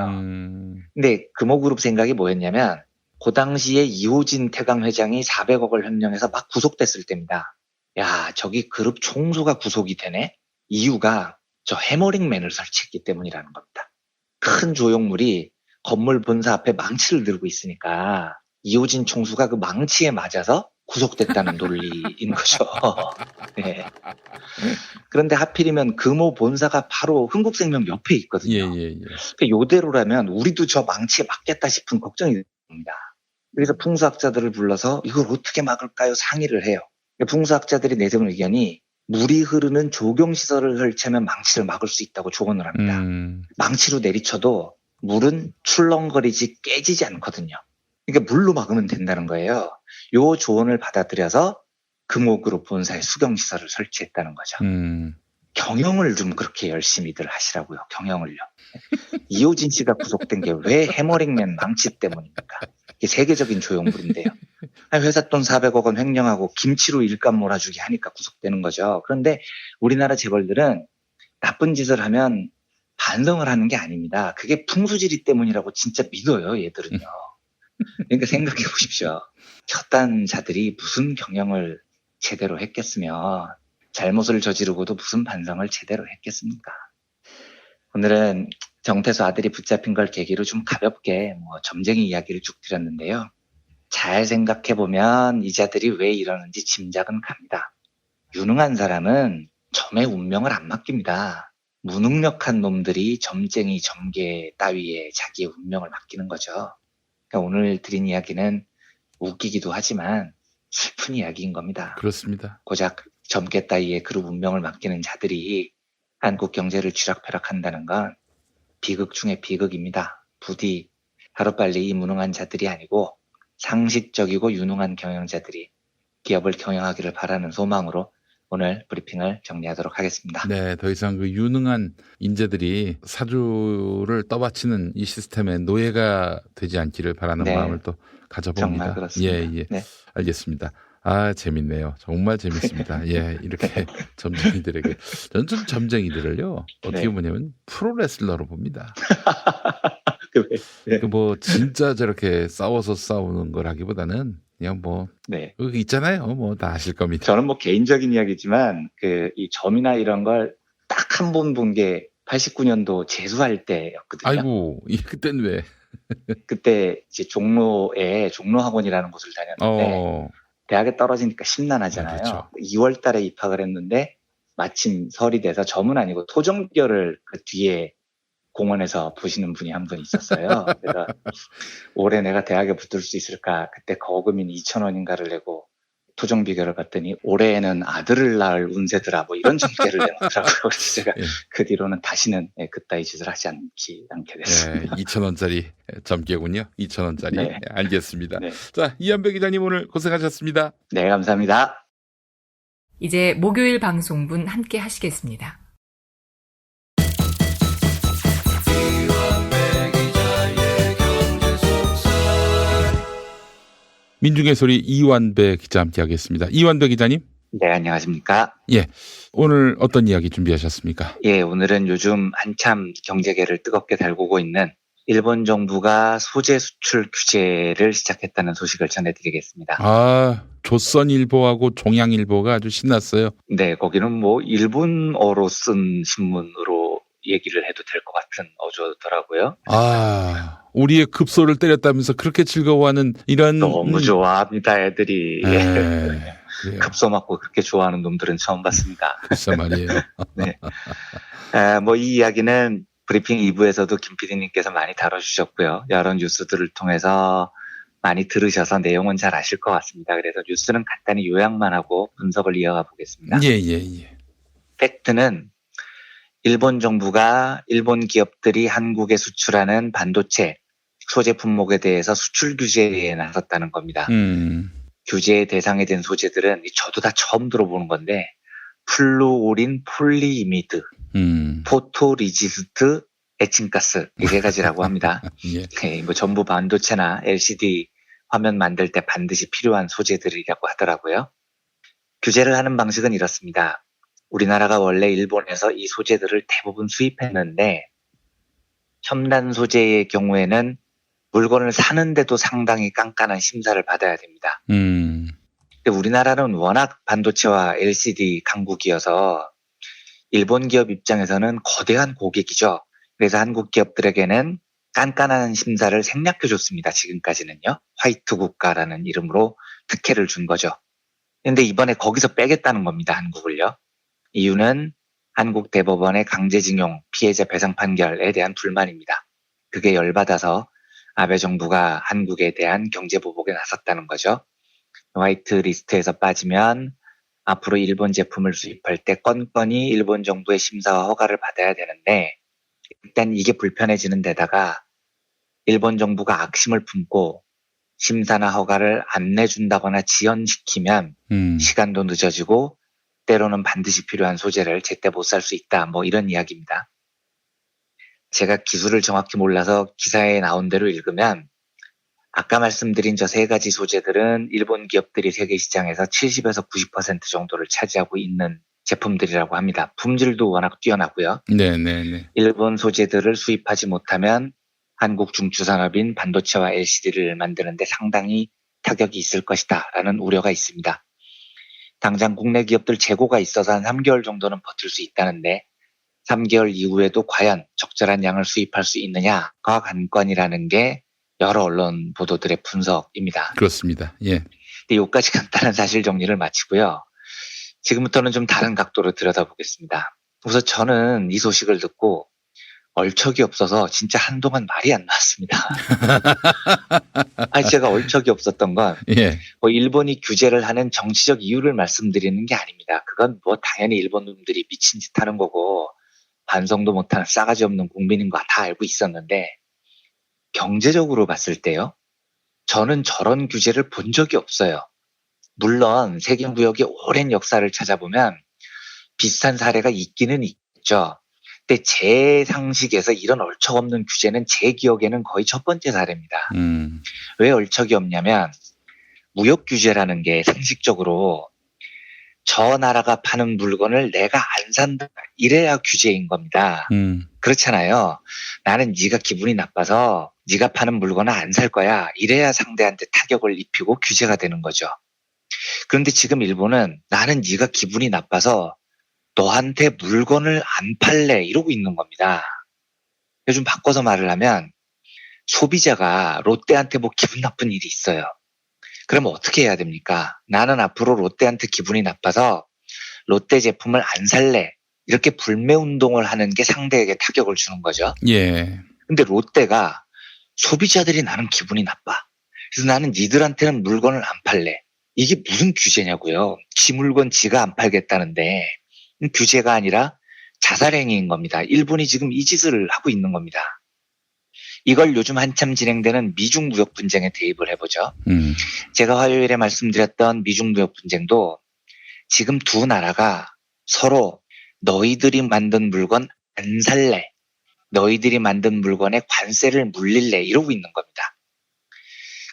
근데 금호그룹 생각이 뭐였냐면 그 당시에 이호진 태광 회장이 400억을 횡령해서 막 구속됐을 때입니다. 야, 저기 그룹 총수가 구속이 되네? 이유가 저 해머링맨을 설치했기 때문이라는 겁니다. 큰 조형물이 건물 본사 앞에 망치를 들고 있으니까 이호진 총수가 그 망치에 맞아서 구속됐다는 논리인 거죠. 네. 그런데 하필이면 금호 본사가 바로 흥국생명 옆에 있거든요. 그러니까 요대로라면 우리도 저 망치에 맞겠다 싶은 걱정이 듭니다. 그래서 풍수학자들을 불러서 이걸 어떻게 막을까요? 상의를 해요. 풍수학자들이 내세운 의견이 물이 흐르는 조경시설을 설치하면 망치를 막을 수 있다고 조언을 합니다. 망치로 내리쳐도 물은 출렁거리지 깨지지 않거든요. 그러니까 물로 막으면 된다는 거예요. 요 조언을 받아들여서 금호그룹 본사에 수경시설을 설치했다는 거죠. 경영을 좀 그렇게 열심히들 하시라고요. 경영을요. 이호진 씨가 구속된 게 왜 해머링맨 망치 때문입니까? 이게 세계적인 조형물인데요. 회사 돈 400억 원 횡령하고 김치로 일감 몰아주기 하니까 구속되는 거죠. 그런데 우리나라 재벌들은 나쁜 짓을 하면 반성을 하는 게 아닙니다. 그게 풍수지리 때문이라고 진짜 믿어요, 얘들은요. 그러니까 생각해 보십시오. 쳤단 자들이 무슨 경영을 제대로 했겠으며 잘못을 저지르고도 무슨 반성을 제대로 했겠습니까? 오늘은 정태수 아들이 붙잡힌 걸 계기로 좀 가볍게 점쟁이 이야기를 쭉 드렸는데요. 잘 생각해보면 이 자들이 왜 이러는지 짐작은 갑니다. 유능한 사람은 점의 운명을 안 맡깁니다. 무능력한 놈들이 점쟁이 점개 따위에 자기의 운명을 맡기는 거죠. 그러니까 오늘 드린 이야기는 웃기기도 하지만 슬픈 이야기인 겁니다. 그렇습니다. 고작 점개 따위에 그룹 운명을 맡기는 자들이 한국 경제를 쥐락펴락한다는 건 비극 중의 비극입니다. 부디 하루빨리 이 무능한 자들이 아니고 상식적이고 유능한 경영자들이 기업을 경영하기를 바라는 소망으로 오늘 브리핑을 정리하도록 하겠습니다. 네, 더 이상 그 유능한 인재들이 사주를 떠받치는 이 시스템의 노예가 되지 않기를 바라는 네. 마음을 또 가져봅니다. 정말 그렇습니다. 예. 네. 알겠습니다. 아, 재밌네요. 정말 재밌습니다. 예, 이렇게 점쟁이들에게. 저는 좀 점쟁이들을요, 어떻게 네. 보냐면 프로레슬러로 봅니다. 네. 그 뭐, 진짜 저렇게 싸워서 싸우는 거라기보다는 그냥 뭐, 네. 그거 있잖아요. 뭐, 다 아실 겁니다. 저는 뭐 개인적인 이야기지만 이 점이나 이런 걸 딱 한 번 본 게 89년도 재수할 때였거든요. 아이고, 그땐 왜? 그때 이제 종로에 종로학원이라는 곳을 다녔는데 대학에 떨어지니까 심란하잖아요. 그렇죠. 2월 달에 입학을 했는데 마침 설이 돼서 점은 아니고 토종별을 그 뒤에 공원에서 보시는 분이 한 분 있었어요. 그래서 올해 내가 대학에 붙을 수 있을까? 그때 거금인 2,000원인가를 내고 토종 비결을 봤더니 올해에는 아들을 낳을 운세더라 뭐 이런 점괘를 내놓더라고요. 그래서 제가 예. 그 뒤로는 다시는 그따위 짓을 하지 않게 됐습니다. 2,000원짜리 점괘군요. 2,000원짜리. 네. 알겠습니다. 네. 자, 이한배 기자님 오늘 고생하셨습니다. 네, 감사합니다. 이제 목요일 방송분 함께 하시겠습니다. 민중의 소리 이완배 기자 함께 하겠습니다. 이완배 기자님. 네, 안녕하십니까. 오늘 어떤 이야기 준비하셨습니까? 예, 오늘은 요즘 한참 경제계를 뜨겁게 달구고 있는 일본 정부가 소재 수출 규제를 시작했다는 소식을 전해드리겠습니다. 아, 조선일보하고 종양일보가 아주 신났어요. 네, 거기는 뭐 일본어로 쓴 신문으로 얘기를 해도 될 것 같은 어조더라고요. 아, 우리의 급소를 때렸다면서 그렇게 즐거워하는 이런. 너무 좋아합니다, 애들이. 그래요. 급소 맞고 그렇게 좋아하는 놈들은 처음 봤습니다. 글쎄 말이에요. 네. 이 이야기는 브리핑 2부에서도 김 PD님께서 많이 다뤄주셨고요. 여러 뉴스들을 통해서 많이 들으셔서 내용은 잘 아실 것 같습니다. 그래서 뉴스는 간단히 요약만 하고 분석을 이어가 보겠습니다. 예. 팩트는 일본 정부가 일본 기업들이 한국에 수출하는 반도체 소재 품목에 대해서 수출 규제에 나섰다는 겁니다. 규제의 대상이 된 소재들은 저도 다 처음 들어보는 건데 플루오린 폴리이미드, 포토리지스트 에칭가스 이 세 가지라고 합니다. 예. 네, 뭐 전부 반도체나 LCD 화면 만들 때 반드시 필요한 소재들이라고 하더라고요. 규제를 하는 방식은 이렇습니다. 우리나라가 원래 일본에서 이 소재들을 대부분 수입했는데 첨단 소재의 경우에는 물건을 사는데도 상당히 깐깐한 심사를 받아야 됩니다. 근데 우리나라는 워낙 반도체와 LCD 강국이어서 일본 기업 입장에서는 거대한 고객이죠. 그래서 한국 기업들에게는 깐깐한 심사를 생략해줬습니다. 지금까지는요. 화이트 국가라는 이름으로 특혜를 준 거죠. 근데 이번에 거기서 빼겠다는 겁니다. 한국을요. 이유는 한국 대법원의 강제징용 피해자 배상 판결에 대한 불만입니다. 그게 열받아서 아베 정부가 한국에 대한 경제보복에 나섰다는 거죠. 화이트 리스트에서 빠지면 앞으로 일본 제품을 수입할 때 건건이 일본 정부의 심사와 허가를 받아야 되는데 일단 이게 불편해지는 데다가 일본 정부가 악심을 품고 심사나 허가를 안 내준다거나 지연시키면 시간도 늦어지고 때로는 반드시 필요한 소재를 제때 못 살 수 있다. 뭐 이런 이야기입니다. 제가 기술을 정확히 몰라서 기사에 나온 대로 읽으면 아까 말씀드린 저 세 가지 소재들은 일본 기업들이 세계 시장에서 70에서 90% 정도를 차지하고 있는 제품들이라고 합니다. 품질도 워낙 뛰어나고요. 네. 일본 소재들을 수입하지 못하면 한국 중추산업인 반도체와 LCD를 만드는데 상당히 타격이 있을 것이다 라는 우려가 있습니다. 당장 국내 기업들 재고가 있어서 한 3개월 정도는 버틸 수 있다는데 3개월 이후에도 과연 적절한 양을 수입할 수 있느냐가 관건이라는 게 여러 언론 보도들의 분석입니다. 그렇습니다. 예. 여기까지 간단한 사실 정리를 마치고요. 지금부터는 좀 다른 각도로 들여다보겠습니다. 우선 저는 이 소식을 듣고 얼척이 없어서 진짜 한동안 말이 안 나왔습니다. 아니, 제가 얼척이 없었던 건 예. 뭐 일본이 규제를 하는 정치적 이유를 말씀드리는 게 아닙니다. 그건 뭐 당연히 일본 놈들이 미친 짓 하는 거고 반성도 못하는 싸가지 없는 국민인 거 다 알고 있었는데 경제적으로 봤을 때요. 저는 저런 규제를 본 적이 없어요. 물론 세계무역의 오랜 역사를 찾아보면 비슷한 사례가 있기는 있죠. 근데 제 상식에서 이런 얼척 없는 규제는 제 기억에는 거의 첫 번째 사례입니다. 왜 얼척이 없냐면 무역 규제라는 게 상식적으로 저 나라가 파는 물건을 내가 안 산다 이래야 규제인 겁니다. 그렇잖아요. 나는 네가 기분이 나빠서 네가 파는 물건을 안 살 거야 이래야 상대한테 타격을 입히고 규제가 되는 거죠. 그런데 지금 일본은 나는 네가 기분이 나빠서 너한테 물건을 안 팔래 이러고 있는 겁니다. 요즘 바꿔서 말을 하면 소비자가 롯데한테 뭐 기분 나쁜 일이 있어요. 그러면 어떻게 해야 됩니까? 나는 앞으로 롯데한테 기분이 나빠서 롯데 제품을 안 살래. 이렇게 불매운동을 하는 게 상대에게 타격을 주는 거죠. 예. 근데 롯데가 소비자들이 나는 기분이 나빠. 그래서 나는 니들한테는 물건을 안 팔래. 이게 무슨 규제냐고요. 지 물건 지가 안 팔겠다는데 규제가 아니라 자살행위인 겁니다. 일본이 지금 이 짓을 하고 있는 겁니다. 이걸 요즘 한참 진행되는 미중 무역 분쟁에 대입을 해보죠. 제가 화요일에 말씀드렸던 미중 무역 분쟁도 지금 두 나라가 서로 너희들이 만든 물건 안 살래, 너희들이 만든 물건에 관세를 물릴래 이러고 있는 겁니다.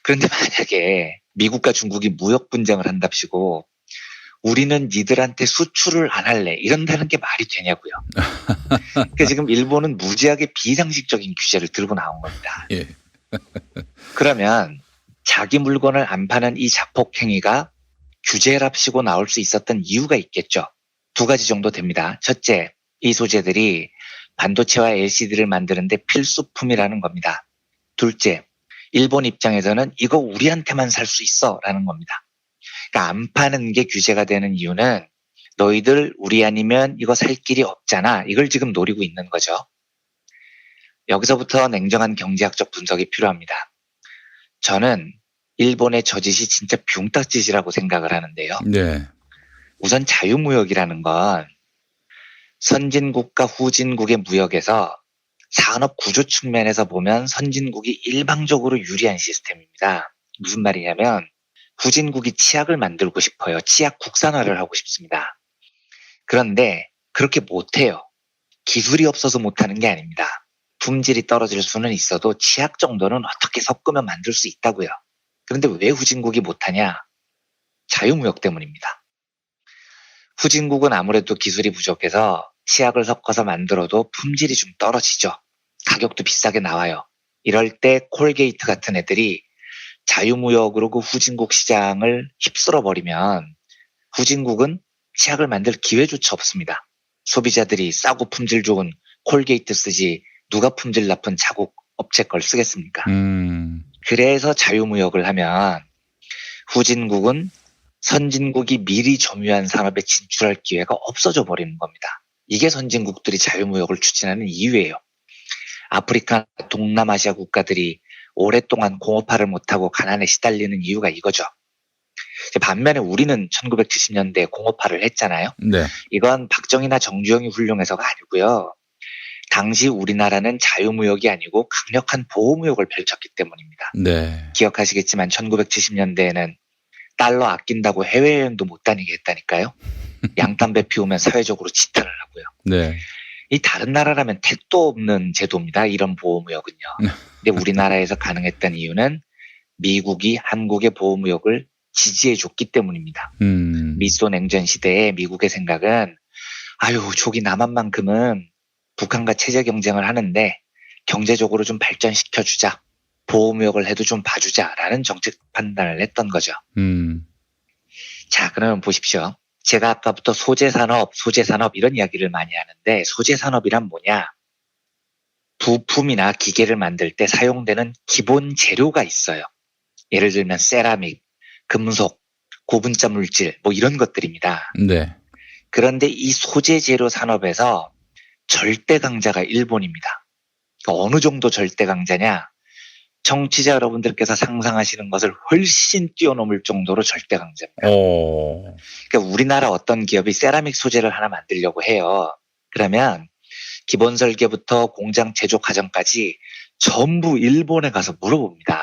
그런데 만약에 미국과 중국이 무역 분쟁을 한답시고 우리는 니들한테 수출을 안 할래 이런다는 게 말이 되냐고요. 그러니까 지금 일본은 무지하게 비상식적인 규제를 들고 나온 겁니다. 예. 그러면 자기 물건을 안 파는 이 자폭행위가 규제랍시고 나올 수 있었던 이유가 있겠죠. 두 가지 정도 됩니다. 첫째, 이 소재들이 반도체와 LCD를 만드는데 필수품이라는 겁니다. 둘째, 일본 입장에서는 이거 우리한테만 살 수 있어 라는 겁니다. 그러니까 안 파는 게 규제가 되는 이유는 너희들 우리 아니면 이거 살 길이 없잖아. 이걸 지금 노리고 있는 거죠. 여기서부터 냉정한 경제학적 분석이 필요합니다. 저는 일본의 저 짓이 진짜 뿅딱짓이라고 생각을 하는데요. 네. 우선 자유무역이라는 건 선진국과 후진국의 무역에서 산업 구조 측면에서 보면 선진국이 일방적으로 유리한 시스템입니다. 무슨 말이냐면 후진국이 치약을 만들고 싶어요. 치약 국산화를 하고 싶습니다. 그런데 그렇게 못해요. 기술이 없어서 못하는 게 아닙니다. 품질이 떨어질 수는 있어도 치약 정도는 어떻게 섞으면 만들 수 있다고요. 그런데 왜 후진국이 못하냐? 자유무역 때문입니다. 후진국은 아무래도 기술이 부족해서 치약을 섞어서 만들어도 품질이 좀 떨어지죠. 가격도 비싸게 나와요. 이럴 때 콜게이트 같은 애들이 자유무역으로 그 후진국 시장을 휩쓸어 버리면 후진국은 치약을 만들 기회조차 없습니다. 소비자들이 싸고 품질 좋은 콜게이트 쓰지 누가 품질 나쁜 자국 업체 걸 쓰겠습니까? 그래서 자유무역을 하면 후진국은 선진국이 미리 점유한 산업에 진출할 기회가 없어져 버리는 겁니다. 이게 선진국들이 자유무역을 추진하는 이유예요. 아프리카, 동남아시아 국가들이 오랫동안 공업화를 못하고 가난에 시달리는 이유가 이거죠. 반면에 우리는 1970년대에 공업화를 했잖아요. 네. 이건 박정희나 정주영이 훌륭해서가 아니고요. 당시 우리나라는 자유무역이 아니고 강력한 보호무역을 펼쳤기 때문입니다. 네. 기억하시겠지만 1970년대에는 달러 아낀다고 해외여행도 못 다니게 했다니까요. 양담배 피우면 사회적으로 지탄을 하고요. 네. 이 다른 나라라면 택도 없는 제도입니다. 이런 보호무역은요. 근데 우리나라에서 가능했던 이유는 미국이 한국의 보호무역을 지지해줬기 때문입니다. 미소 냉전 시대에 미국의 생각은 아유 저기 남한만큼은 북한과 체제 경쟁을 하는데 경제적으로 좀 발전시켜주자. 보호무역을 해도 좀 봐주자라는 정책 판단을 했던 거죠. 자, 그러면 보십시오. 제가 아까부터 소재산업 이런 이야기를 많이 하는데 소재산업이란 뭐냐? 부품이나 기계를 만들 때 사용되는 기본 재료가 있어요. 예를 들면 세라믹, 금속, 고분자 물질 뭐 이런 것들입니다. 네. 그런데 이 소재 재료 산업에서 절대 강자가 일본입니다. 그러니까 어느 정도 절대 강자냐? 청취자 여러분들께서 상상하시는 것을 훨씬 뛰어넘을 정도로 절대 강자입니다. 그러니까 우리나라 어떤 기업이 세라믹 소재를 하나 만들려고 해요. 그러면 기본 설계부터 공장 제조 과정까지 전부 일본에 가서 물어봅니다.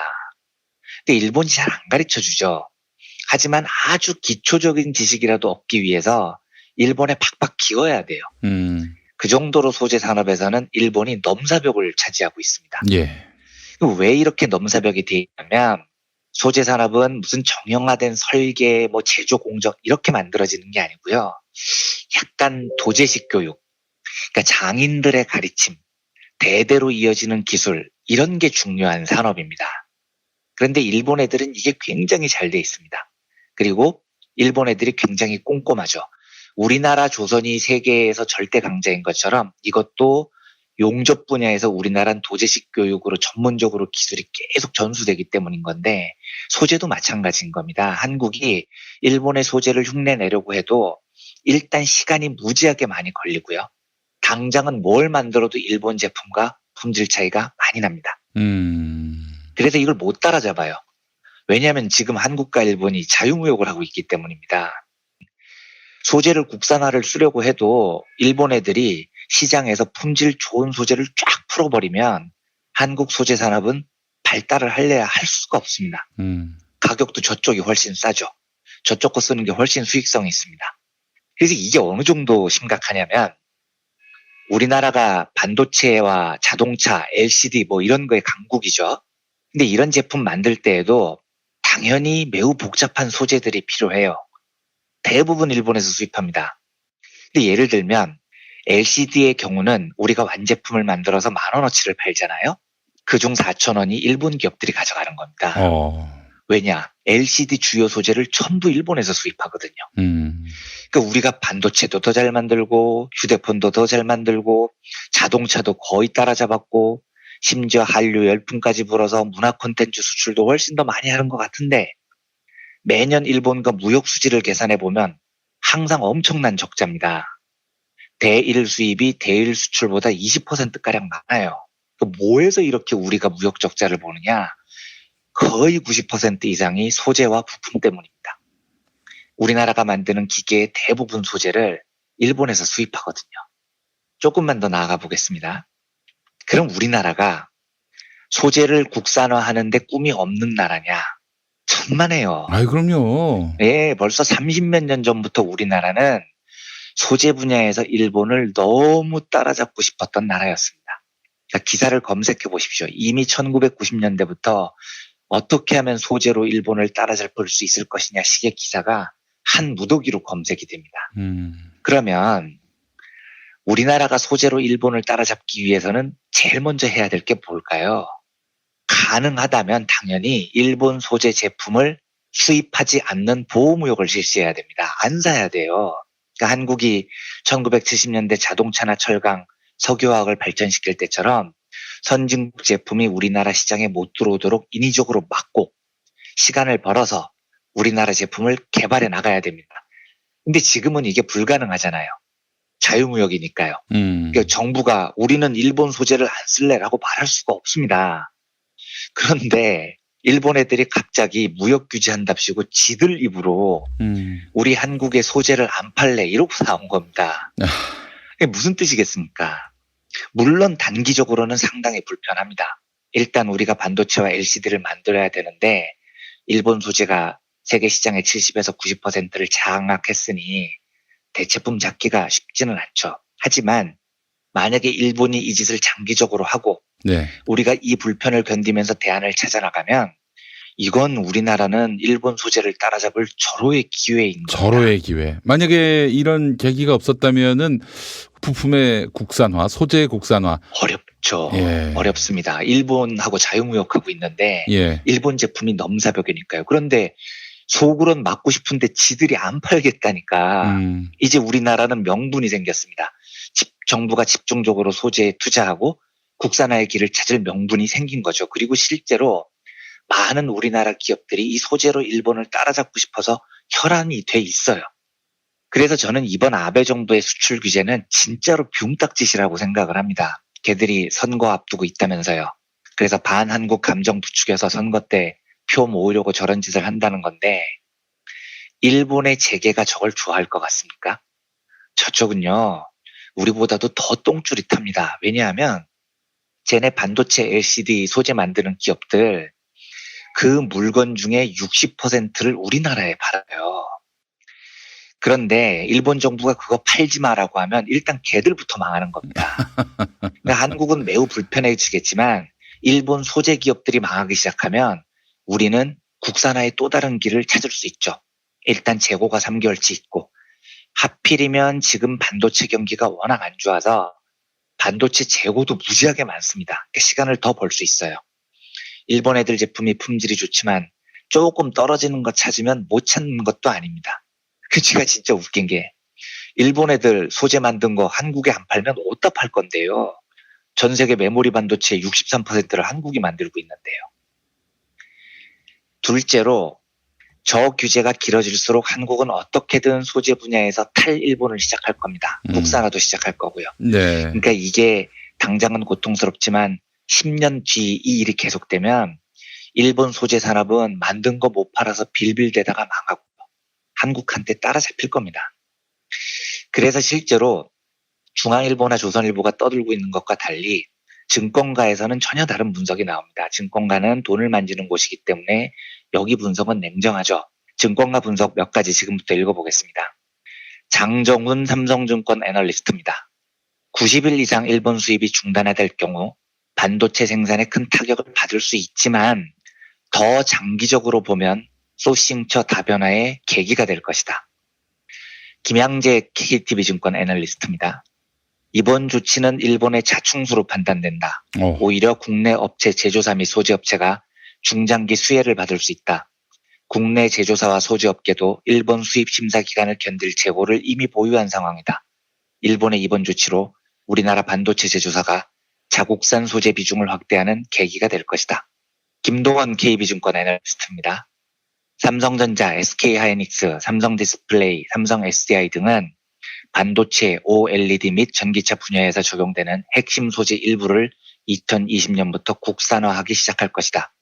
근데 일본이 잘 안 가르쳐 주죠. 하지만 아주 기초적인 지식이라도 얻기 위해서 일본에 팍팍 기어야 돼요. 그 정도로 소재 산업에서는 일본이 넘사벽을 차지하고 있습니다. 예. 왜 이렇게 넘사벽이 되어 있냐면 소재 산업은 무슨 정형화된 설계, 제조 공정 이렇게 만들어지는 게 아니고요. 약간 도제식 교육, 그러니까 장인들의 가르침, 대대로 이어지는 기술 이런 게 중요한 산업입니다. 그런데 일본 애들은 이게 굉장히 잘 돼 있습니다. 그리고 일본 애들이 굉장히 꼼꼼하죠. 우리나라 조선이 세계에서 절대 강자인 것처럼 이것도 용접 분야에서 우리나라는 도제식 교육으로 전문적으로 기술이 계속 전수되기 때문인 건데 소재도 마찬가지인 겁니다. 한국이 일본의 소재를 흉내내려고 해도 일단 시간이 무지하게 많이 걸리고요. 당장은 뭘 만들어도 일본 제품과 품질 차이가 많이 납니다. 그래서 이걸 못 따라잡아요. 왜냐하면 지금 한국과 일본이 자유무역을 하고 있기 때문입니다. 소재를 국산화를 쓰려고 해도 일본 애들이 시장에서 품질 좋은 소재를 쫙 풀어버리면 한국 소재 산업은 발달을 할래야 할 수가 없습니다. 가격도 저쪽이 훨씬 싸죠. 저쪽 거 쓰는 게 훨씬 수익성이 있습니다. 그래서 이게 어느 정도 심각하냐면 우리나라가 반도체와 자동차, LCD 이런 거에 강국이죠. 근데 이런 제품 만들 때에도 당연히 매우 복잡한 소재들이 필요해요. 대부분 일본에서 수입합니다. 근데 예를 들면 LCD의 경우는 우리가 완제품을 만들어서 10,000원어치를 팔잖아요. 그중 4,000원이 일본 기업들이 가져가는 겁니다. 왜냐? LCD 주요 소재를 전부 일본에서 수입하거든요. 그러니까 우리가 반도체도 더 잘 만들고 휴대폰도 더 잘 만들고 자동차도 거의 따라잡았고 심지어 한류 열풍까지 불어서 문화 콘텐츠 수출도 훨씬 더 많이 하는 것 같은데 매년 일본과 무역 수지를 계산해 보면 항상 엄청난 적자입니다. 대일 수입이 대일 수출보다 20%가량 많아요. 뭐에서 이렇게 우리가 무역 적자를 보느냐? 거의 90% 이상이 소재와 부품 때문입니다. 우리나라가 만드는 기계의 대부분 소재를 일본에서 수입하거든요. 조금만 더 나아가 보겠습니다. 그럼 우리나라가 소재를 국산화하는데 꿈이 없는 나라냐? 천만에요. 아이, 그럼요. 네, 벌써 30몇 년 전부터 우리나라는 소재 분야에서 일본을 너무 따라잡고 싶었던 나라였습니다. 그러니까 기사를 검색해 보십시오. 이미 1990년대부터 어떻게 하면 소재로 일본을 따라잡을 수 있을 것이냐 식의 기사가 한 무더기로 검색이 됩니다. 그러면 우리나라가 소재로 일본을 따라잡기 위해서는 제일 먼저 해야 될 게 뭘까요? 가능하다면 당연히 일본 소재 제품을 수입하지 않는 보호무역을 실시해야 됩니다. 안 사야 돼요. 그러니까 한국이 1970년대 자동차나 철강, 석유화학을 발전시킬 때처럼 선진국 제품이 우리나라 시장에 못 들어오도록 인위적으로 막고 시간을 벌어서 우리나라 제품을 개발해 나가야 됩니다. 근데 지금은 이게 불가능하잖아요. 자유무역이니까요. 그러니까 정부가 우리는 일본 소재를 안 쓸래라고 말할 수가 없습니다. 그런데 일본 애들이 갑자기 무역 규제한답시고 지들 입으로 우리 한국의 소재를 안 팔래 이러고 나온 겁니다. 이게 무슨 뜻이겠습니까? 물론 단기적으로는 상당히 불편합니다. 일단 우리가 반도체와 LCD를 만들어야 되는데 일본 소재가 세계 시장의 70에서 90%를 장악했으니 대체품 잡기가 쉽지는 않죠. 하지만 만약에 일본이 이 짓을 장기적으로 하고 우리가 이 불편을 견디면서 대안을 찾아나가면 이건 우리나라는 일본 소재를 따라잡을 절호의 기회인 겁니다. 절호의 기회. 만약에 이런 계기가 없었다면은 부품의 국산화, 소재의 국산화 어렵죠. 어렵습니다. 일본하고 자유무역하고 있는데 일본 제품이 넘사벽이니까요. 그런데 속으론 막고 싶은데 지들이 안 팔겠다니까 이제 우리나라는 명분이 생겼습니다. 정부가 집중적으로 소재에 투자하고 국산화의 길을 찾을 명분이 생긴 거죠. 그리고 실제로 많은 우리나라 기업들이 이 소재로 일본을 따라잡고 싶어서 혈안이 돼 있어요. 그래서 저는 이번 아베 정부의 수출 규제는 진짜로 뷰딱짓이라고 생각을 합니다. 걔들이 선거 앞두고 있다면서요. 그래서 반한국 감정 부추겨서 선거 때 표 모으려고 저런 짓을 한다는 건데 일본의 재계가 저걸 좋아할 것 같습니까? 저쪽은요. 우리보다도 더 똥줄이탑니다. 왜냐하면 쟤네 반도체 LCD 소재 만드는 기업들 그 물건 중에 60%를 우리나라에 팔아요. 그런데 일본 정부가 그거 팔지 마라고 하면 일단 걔들부터 망하는 겁니다. 그러니까 한국은 매우 불편해지겠지만 일본 소재 기업들이 망하기 시작하면 우리는 국산화의 또 다른 길을 찾을 수 있죠. 일단 재고가 3개월치 있고 하필이면 지금 반도체 경기가 워낙 안 좋아서 반도체 재고도 무지하게 많습니다. 그러니까 시간을 더 벌 수 있어요. 일본 애들 제품이 품질이 좋지만 조금 떨어지는 거 찾으면 못 찾는 것도 아닙니다. 그 제가 진짜 웃긴 게 일본 애들 소재 만든 거 한국에 안 팔면 어디다 팔 건데요. 전 세계 메모리 반도체의 63%를 한국이 만들고 있는데요. 둘째로 저 규제가 길어질수록 한국은 어떻게든 소재 분야에서 탈일본을 시작할 겁니다. 국산화도 시작할 거고요. 네. 그러니까 이게 당장은 고통스럽지만 10년 뒤 이 일이 계속되면 일본 소재 산업은 만든 거 못 팔아서 빌빌대다가 망하고 한국한테 따라잡힐 겁니다. 그래서 실제로 중앙일보나 조선일보가 떠들고 있는 것과 달리 증권가에서는 전혀 다른 분석이 나옵니다. 증권가는 돈을 만지는 곳이기 때문에 여기 분석은 냉정하죠. 증권가 분석 몇 가지 지금부터 읽어보겠습니다. 장정훈 삼성증권 애널리스트입니다. 90일 이상 일본 수입이 중단될 경우 반도체 생산에 큰 타격을 받을 수 있지만 더 장기적으로 보면 소싱처 다변화의 계기가 될 것이다. 김양재 KTV증권 애널리스트입니다. 이번 조치는 일본의 자충수로 판단된다. 오히려 국내 업체 제조사 및 소재업체가 중장기 수혜를 받을 수 있다. 국내 제조사와 소재업계도 일본 수입 심사 기간을 견딜 재고를 이미 보유한 상황이다. 일본의 이번 조치로 우리나라 반도체 제조사가 자국산 소재 비중을 확대하는 계기가 될 것이다. 김동원 KB증권 애널리스트입니다. 삼성전자, SK하이닉스, 삼성디스플레이, 삼성 SDI 등은 반도체, OLED 및 전기차 분야에서 적용되는 핵심 소재 일부를 2020년부터 국산화하기 시작할 것이다.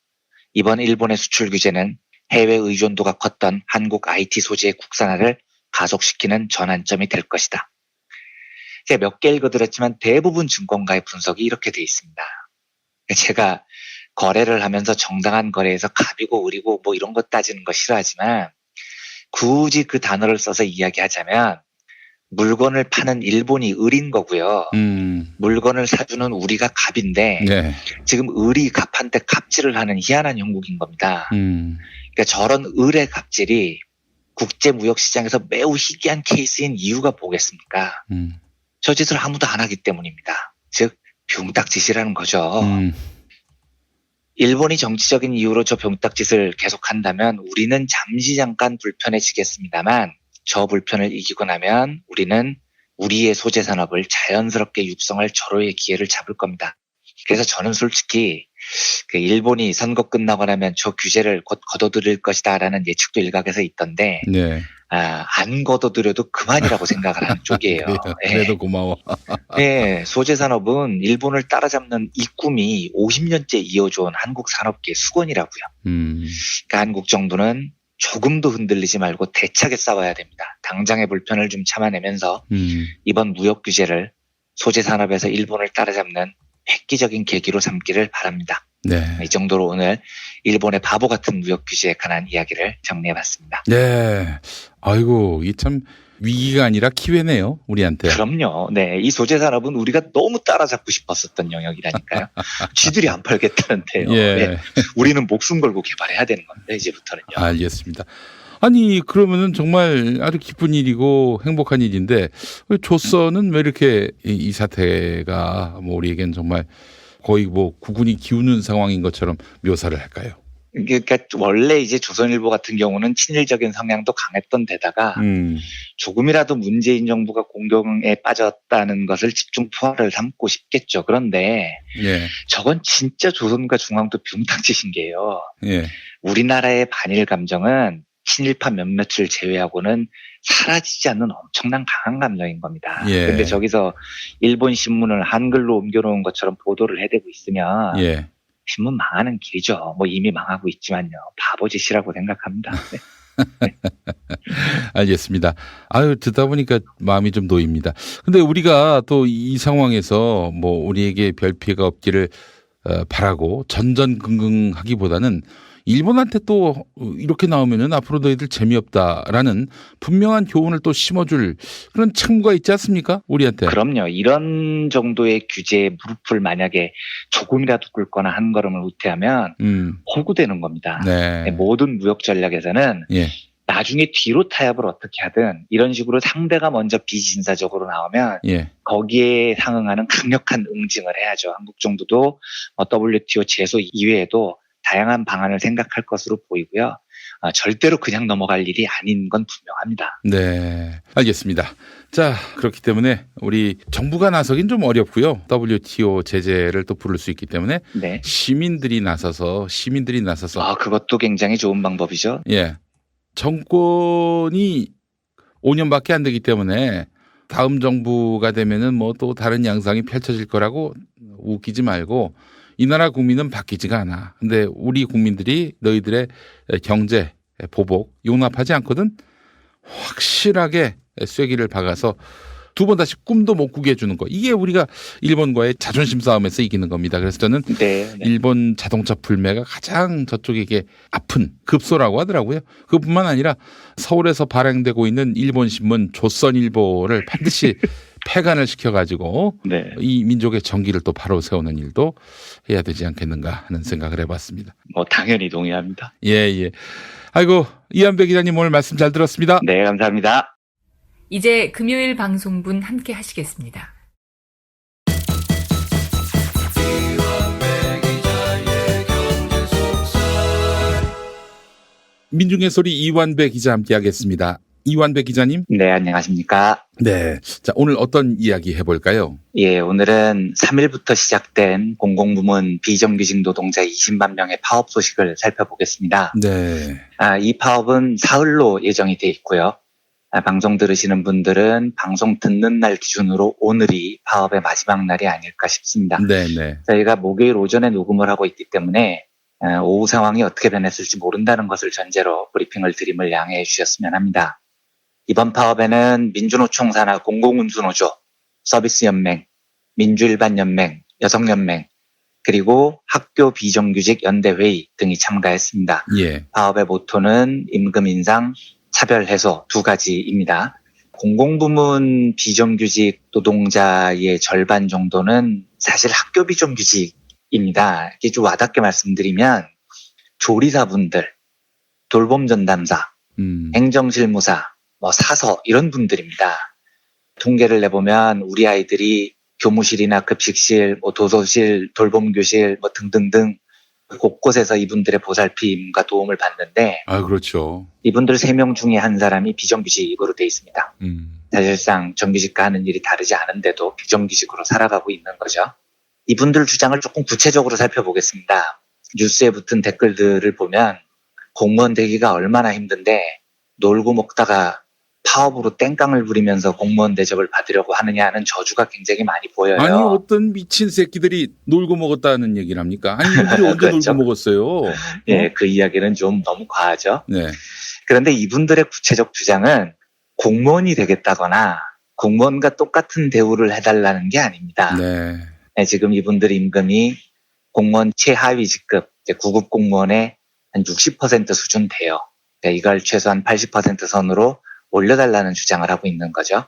이번 일본의 수출 규제는 해외 의존도가 컸던 한국 IT 소재의 국산화를 가속시키는 전환점이 될 것이다. 제가 몇 개 읽어드렸지만 대부분 증권가의 분석이 이렇게 돼 있습니다. 제가 거래를 하면서 정당한 거래에서 갑이고 을이고 뭐 이런 거 따지는 거 싫어하지만 굳이 그 단어를 써서 이야기하자면 물건을 파는 일본이 을인 거고요. 물건을 사주는 우리가 갑인데 네. 지금 을이 갑한테 갑질을 하는 희한한 형국인 겁니다. 그러니까 저런 을의 갑질이 국제무역시장에서 매우 희귀한 케이스인 이유가 뭐겠습니까? 저 짓을 아무도 안 하기 때문입니다. 즉 병딱짓이라는 거죠. 일본이 정치적인 이유로 저 병딱짓을 계속한다면 우리는 잠깐 불편해지겠습니다만 저 불편을 이기고 나면 우리는 우리의 소재 산업을 자연스럽게 육성할 절호의 기회를 잡을 겁니다. 그래서 저는 솔직히 그 일본이 선거 끝나고 나면 저 규제를 곧 걷어들일 것이다라는 예측도 일각에서 있던데 네. 안 걷어들여도 그만이라고 생각을 하는 쪽이에요. 그래도 고마워. 네, 소재 산업은 일본을 따라잡는 이 꿈이 50년째 이어져온 한국 산업계의 수건이라고요. 그러니까 한국 정부는 조금도 흔들리지 말고 대차게 싸워야 됩니다. 당장의 불편을 좀 참아내면서 이번 무역 규제를 소재 산업에서 일본을 따라잡는 획기적인 계기로 삼기를 바랍니다. 네. 이 정도로 오늘 일본의 바보 같은 무역 규제에 관한 이야기를 정리해봤습니다. 네. 아이고, 이 참 위기가 아니라 기회네요, 우리한테. 그럼요. 네, 이 소재 산업은 우리가 너무 따라잡고 싶었었던 영역이라니까요. 쥐들이 안 팔겠다는데요. 예. 네, 우리는 목숨 걸고 개발해야 되는 건데 이제부터는요. 알겠습니다. 아니 그러면은 정말 아주 기쁜 일이고 행복한 일인데 조선은 왜 이렇게 이 사태가 뭐 우리에겐 정말 거의 뭐 국군이 기우는 상황인 것처럼 묘사를 할까요? 그러니까 원래 이제 조선일보 같은 경우는 친일적인 성향도 강했던 데다가 조금이라도 문재인 정부가 공경에 빠졌다는 것을 집중 투하를 삼고 싶겠죠. 그런데 예. 저건 진짜 조선과 중앙도 뷰딱짓인 게요. 예. 우리나라의 반일 감정은 친일파 몇몇을 제외하고는 사라지지 않는 엄청난 강한 감정인 겁니다. 예. 근데 저기서 일본 신문을 한글로 옮겨놓은 것처럼 보도를 해대고 있으면 예. 신문 망하는 길이죠. 뭐 이미 망하고 있지만요. 바보짓이라고 생각합니다. 네. 알겠습니다. 아유, 듣다 보니까 마음이 좀 놓입니다. 근데 우리가 또 이 상황에서 뭐 우리에게 별 피해가 없기를 바라고 전전긍긍하기보다는 일본한테 또 이렇게 나오면은 앞으로 너희들 재미없다라는 분명한 교훈을 또 심어줄 그런 책무가 있지 않습니까? 우리한테. 그럼요. 이런 정도의 규제에 무릎을 만약에 조금이라도 꿇거나 한 걸음을 후퇴하면 호구되는 겁니다. 네. 모든 무역 전략에서는 예. 나중에 뒤로 타협을 어떻게 하든 이런 식으로 상대가 먼저 비신사적으로 나오면 예. 거기에 상응하는 강력한 응징을 해야죠. 한국 정부도 WTO 제소 이외에도 다양한 방안을 생각할 것으로 보이고요. 절대로 그냥 넘어갈 일이 아닌 건 분명합니다. 네, 알겠습니다. 자, 그렇기 때문에 우리 정부가 나서긴 좀 어렵고요. WTO 제재를 또 부를 수 있기 때문에 네. 시민들이 나서서 그것도 굉장히 좋은 방법이죠. 예. 정권이 5년밖에 안 되기 때문에 다음 정부가 되면은 뭐 또 다른 양상이 펼쳐질 거라고 웃기지 말고 이 나라 국민은 바뀌지가 않아. 근데 우리 국민들이 너희들의 경제 보복 용납하지 않거든. 확실하게 쐐기를 박아서 두 번 다시 꿈도 못 꾸게 해주는 거. 이게 우리가 일본과의 자존심 싸움에서 이기는 겁니다. 그래서 저는 네. 일본 자동차 불매가 가장 저쪽에게 아픈 급소라고 하더라고요. 그뿐만 아니라 서울에서 발행되고 있는 일본 신문 조선일보를 반드시 폐간을 시켜가지고 네. 이 민족의 정기를 또 바로 세우는 일도 해야 되지 않겠는가 하는 생각을 해봤습니다. 당연히 동의합니다. 예. 아이고, 이한배 기자님 오늘 말씀 잘 들었습니다. 네, 감사합니다. 이제 금요일 방송분 함께 하시겠습니다. 민중의 소리 이완배 기자 함께 하겠습니다. 이완배 기자님. 네, 안녕하십니까. 네. 자, 오늘 어떤 이야기 해볼까요? 예, 오늘은 3일부터 시작된 공공부문 비정규직 노동자 20만 명의 파업 소식을 살펴보겠습니다. 네. 이 파업은 사흘로 예정이 돼 있고요. 방송 들으시는 분들은 방송 듣는 날 기준으로 오늘이 파업의 마지막 날이 아닐까 싶습니다. 네. 저희가 목요일 오전에 녹음을 하고 있기 때문에 오후 상황이 어떻게 변했을지 모른다는 것을 전제로 브리핑을 드림을 양해해 주셨으면 합니다. 이번 파업에는 민주노총 산하 공공운수노조, 서비스연맹, 민주일반연맹, 여성연맹, 그리고 학교 비정규직 연대회의 등이 참가했습니다. 예. 파업의 모토는 임금 인상, 차별 해소 두 가지입니다. 공공부문 비정규직 노동자의 절반 정도는 사실 학교 비정규직입니다. 이게 좀 와닿게 말씀드리면 조리사분들, 돌봄 전담사, 행정실무사, 사서 이런 분들입니다. 통계를 내보면 우리 아이들이 교무실이나 급식실, 도서실, 돌봄교실 등등등 곳곳에서 이분들의 보살핌과 도움을 받는데 그렇죠. 이분들 3명 중에 한 사람이 비정규직으로 돼 있습니다. 사실상 정규직과 하는 일이 다르지 않은데도 비정규직으로 살아가고 있는 거죠. 이분들 주장을 조금 구체적으로 살펴보겠습니다. 뉴스에 붙은 댓글들을 보면 공무원 되기가 얼마나 힘든데 놀고 먹다가 파업으로 땡깡을 부리면서 공무원 대접을 받으려고 하느냐는 저주가 굉장히 많이 보여요. 아니 어떤 미친 새끼들이 놀고 먹었다는 얘기를 합니까? 아니 우리 언제 그렇죠. 놀고 먹었어요? 예, 그 이야기는 좀 너무 과하죠. 네. 그런데 이분들의 구체적 주장은 공무원이 되겠다거나 공무원과 똑같은 대우를 해달라는 게 아닙니다. 네. 지금 이분들 임금이 공무원 최하위 직급 9급 공무원의 한 60% 수준 돼요. 이걸 최소한 80% 선으로 올려달라는 주장을 하고 있는 거죠.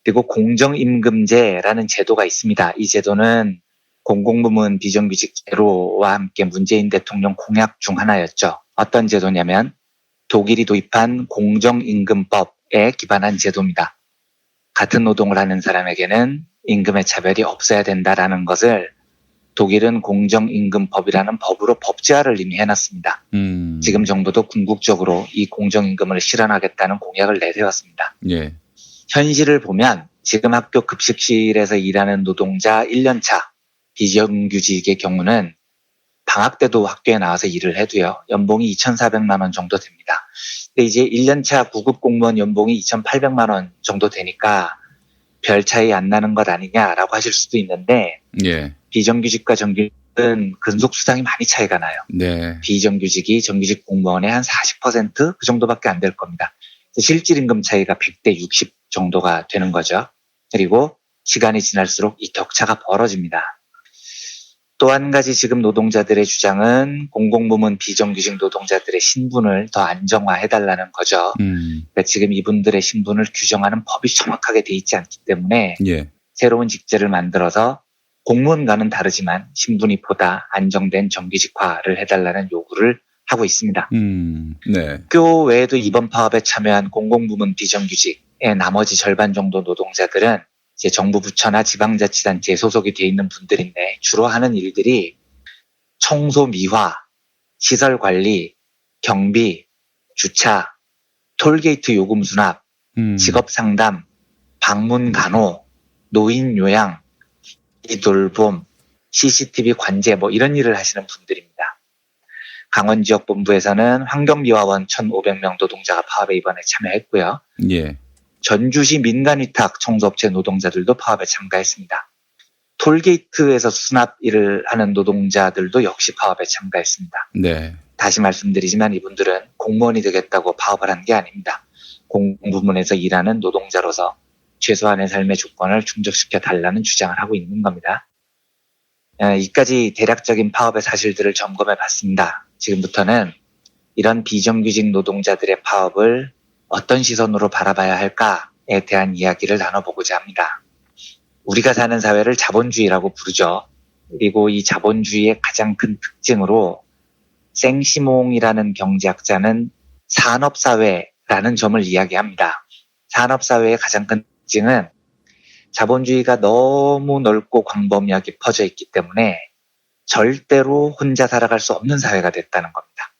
그리고 공정임금제라는 제도가 있습니다. 이 제도는 공공부문 비정규직 제로와 함께 문재인 대통령 공약 중 하나였죠. 어떤 제도냐면 독일이 도입한 공정임금법에 기반한 제도입니다. 같은 노동을 하는 사람에게는 임금의 차별이 없어야 된다라는 것을 독일은 공정임금법이라는 법으로 법제화를 이미 해놨습니다. 지금 정부도 궁극적으로 이 공정임금을 실현하겠다는 공약을 내세웠습니다. 예. 현실을 보면 지금 학교 급식실에서 일하는 노동자 1년차 비정규직의 경우는 방학 때도 학교에 나와서 일을 해도요. 연봉이 2,400만 원 정도 됩니다. 근데 이제 1년차 9급 공무원 연봉이 2,800만 원 정도 되니까 별 차이 안 나는 것 아니냐라고 하실 수도 있는데 예. 비정규직과 정규직은 근속 수당이 많이 차이가 나요. 네. 비정규직이 정규직 공무원의 한 40%그 정도밖에 안 될 겁니다. 실질 임금 차이가 100대 60 정도가 되는 거죠. 그리고 시간이 지날수록 이 격차가 벌어집니다. 또 한 가지 지금 노동자들의 주장은 공공부문 비정규직 노동자들의 신분을 더 안정화해달라는 거죠. 그러니까 지금 이분들의 신분을 규정하는 법이 정확하게 돼 있지 않기 때문에 예. 새로운 직제를 만들어서 공무원과는 다르지만 신분이 보다 안정된 정규직화를 해달라는 요구를 하고 있습니다. 네. 학교 외에도 이번 파업에 참여한 공공부문 비정규직의 나머지 절반 정도 노동자들은 이제 정부 부처나 지방자치단체에 소속이 되어 있는 분들인데 주로 하는 일들이 청소 미화, 시설 관리, 경비, 주차, 톨게이트 요금 수납, 직업 상담, 방문 간호, 노인 요양, 돌봄, CCTV 관제 뭐 이런 일을 하시는 분들입니다. 강원지역본부에서는 환경미화원 1,500명 노동자가 파업에 이번에 참여했고요. 예. 전주시 민간위탁 청소업체 노동자들도 파업에 참가했습니다. 톨게이트에서 수납 일을 하는 노동자들도 역시 파업에 참가했습니다. 네. 다시 말씀드리지만 이분들은 공무원이 되겠다고 파업을 한 게 아닙니다. 공부문에서 일하는 노동자로서 최소한의 삶의 조건을 충족시켜 달라는 주장을 하고 있는 겁니다. 이까지 대략적인 파업의 사실들을 점검해 봤습니다. 지금부터는 이런 비정규직 노동자들의 파업을 어떤 시선으로 바라봐야 할까에 대한 이야기를 나눠보고자 합니다. 우리가 사는 사회를 자본주의라고 부르죠. 그리고 이 자본주의의 가장 큰 특징으로 생시몽이라는 경제학자는 산업사회라는 점을 이야기합니다. 산업사회의 가장 큰 특징은 자본주의가 너무 넓고 광범위하게 퍼져 있기 때문에 절대로 혼자 살아갈 수 없는 사회가 됐다는 겁니다.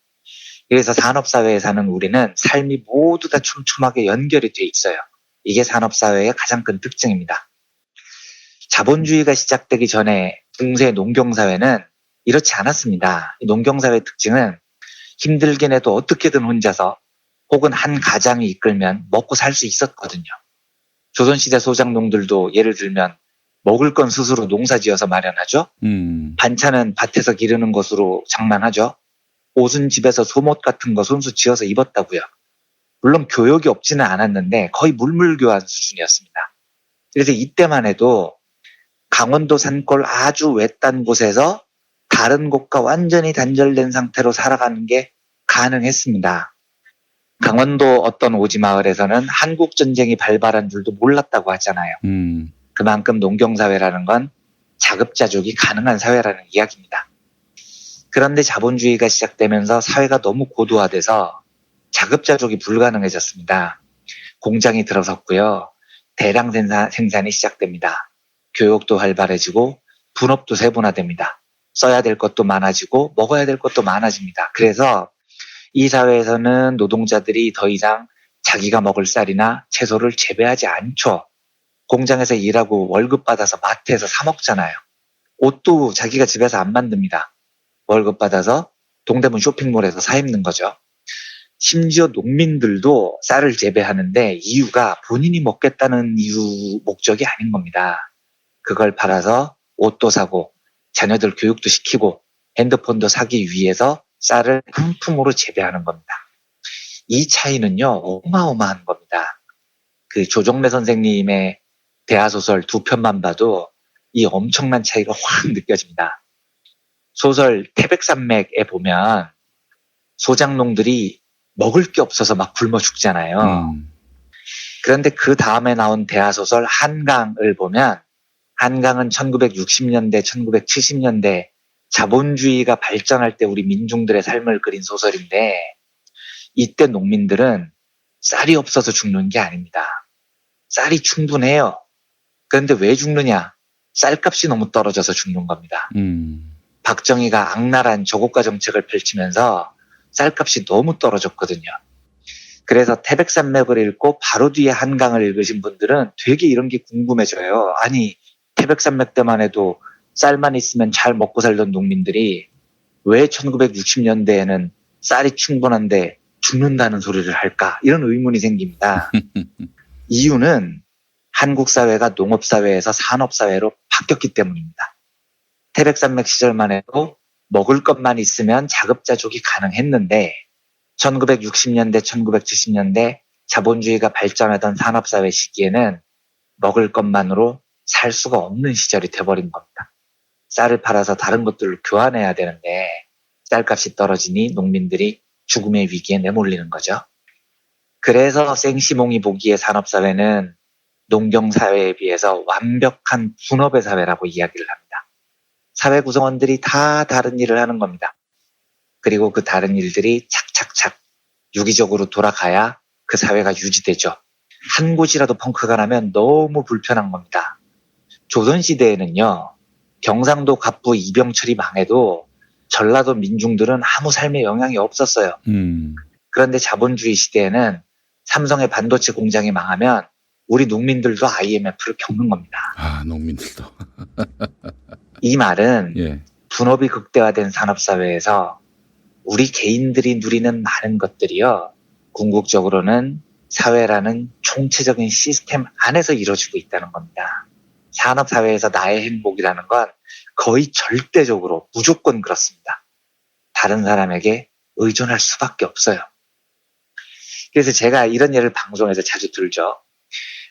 그래서 산업사회에 사는 우리는 삶이 모두 다 촘촘하게 연결이 돼 있어요. 이게 산업사회의 가장 큰 특징입니다. 자본주의가 시작되기 전에 중세 농경사회는 이렇지 않았습니다. 이 농경사회의 특징은 힘들긴 해도 어떻게든 혼자서 혹은 한 가장이 이끌면 먹고 살 수 있었거든요. 조선시대 소작농들도 예를 들면 먹을 건 스스로 농사지어서 마련하죠. 반찬은 밭에서 기르는 것으로 장만하죠. 옷은 집에서 소못 같은 거 손수 지어서 입었다고요. 물론 교육이 없지는 않았는데 거의 물물교환 수준이었습니다. 그래서 이때만 해도 강원도 산골 아주 외딴 곳에서 다른 곳과 완전히 단절된 상태로 살아가는 게 가능했습니다. 강원도 어떤 오지마을에서는 한국전쟁이 발발한 줄도 몰랐다고 하잖아요. 그만큼 농경사회라는 건 자급자족이 가능한 사회라는 이야기입니다. 그런데 자본주의가 시작되면서 사회가 너무 고도화돼서 자급자족이 불가능해졌습니다. 공장이 들어섰고요. 대량 생산이 시작됩니다. 교육도 활발해지고 분업도 세분화됩니다. 써야 될 것도 많아지고 먹어야 될 것도 많아집니다. 그래서 이 사회에서는 노동자들이 더 이상 자기가 먹을 쌀이나 채소를 재배하지 않죠. 공장에서 일하고 월급 받아서 마트에서 사 먹잖아요. 옷도 자기가 집에서 안 만듭니다. 월급 받아서 동대문 쇼핑몰에서 사 입는 거죠. 심지어 농민들도 쌀을 재배하는데 이유가 본인이 먹겠다는 목적이 아닌 겁니다. 그걸 팔아서 옷도 사고 자녀들 교육도 시키고 핸드폰도 사기 위해서 쌀을 상품으로 재배하는 겁니다. 이 차이는요, 어마어마한 겁니다. 그 조정래 선생님의 대하소설 2편만 봐도 이 엄청난 차이가 확 느껴집니다. 소설 태백산맥에 보면 소작농들이 먹을 게 없어서 막 굶어 죽잖아요. 그런데 그 다음에 나온 대하소설 한강을 보면 한강은 1960년대, 1970년대 자본주의가 발전할 때 우리 민중들의 삶을 그린 소설인데 이때 농민들은 쌀이 없어서 죽는 게 아닙니다. 쌀이 충분해요. 그런데 왜 죽느냐? 쌀값이 너무 떨어져서 죽는 겁니다. 박정희가 악랄한 저고가 정책을 펼치면서 쌀값이 너무 떨어졌거든요. 그래서 태백산맥을 읽고 바로 뒤에 한강을 읽으신 분들은 되게 이런 게 궁금해져요. 아니 태백산맥 때만 해도 쌀만 있으면 잘 먹고 살던 농민들이 왜 1960년대에는 쌀이 충분한데 죽는다는 소리를 할까? 이런 의문이 생깁니다. 이유는 한국 사회가 농업사회에서 산업사회로 바뀌었기 때문입니다. 태백산맥 시절만 해도 먹을 것만 있으면 자급자족이 가능했는데 1960년대, 1970년대 자본주의가 발전하던 산업사회 시기에는 먹을 것만으로 살 수가 없는 시절이 돼버린 겁니다. 쌀을 팔아서 다른 것들을 교환해야 되는데 쌀값이 떨어지니 농민들이 죽음의 위기에 내몰리는 거죠. 그래서 생시몽이 보기에 산업사회는 농경사회에 비해서 완벽한 분업의 사회라고 이야기를 합니다. 사회 구성원들이 다 다른 일을 하는 겁니다. 그리고 그 다른 일들이 착착착 유기적으로 돌아가야 그 사회가 유지되죠. 한 곳이라도 펑크가 나면 너무 불편한 겁니다. 조선시대에는요, 경상도 갑부 이병철이 망해도 전라도 민중들은 아무 삶에 영향이 없었어요. 그런데 자본주의 시대에는 삼성의 반도체 공장이 망하면 우리 농민들도 IMF를 겪는 겁니다. 아, 농민들도. 이 말은 예. 분업이 극대화된 산업사회에서 우리 개인들이 누리는 많은 것들이요, 궁극적으로는 사회라는 총체적인 시스템 안에서 이루어지고 있다는 겁니다. 산업사회에서 나의 행복이라는 건 거의 절대적으로 무조건 그렇습니다. 다른 사람에게 의존할 수밖에 없어요. 그래서 제가 이런 예를 방송에서 자주 들죠.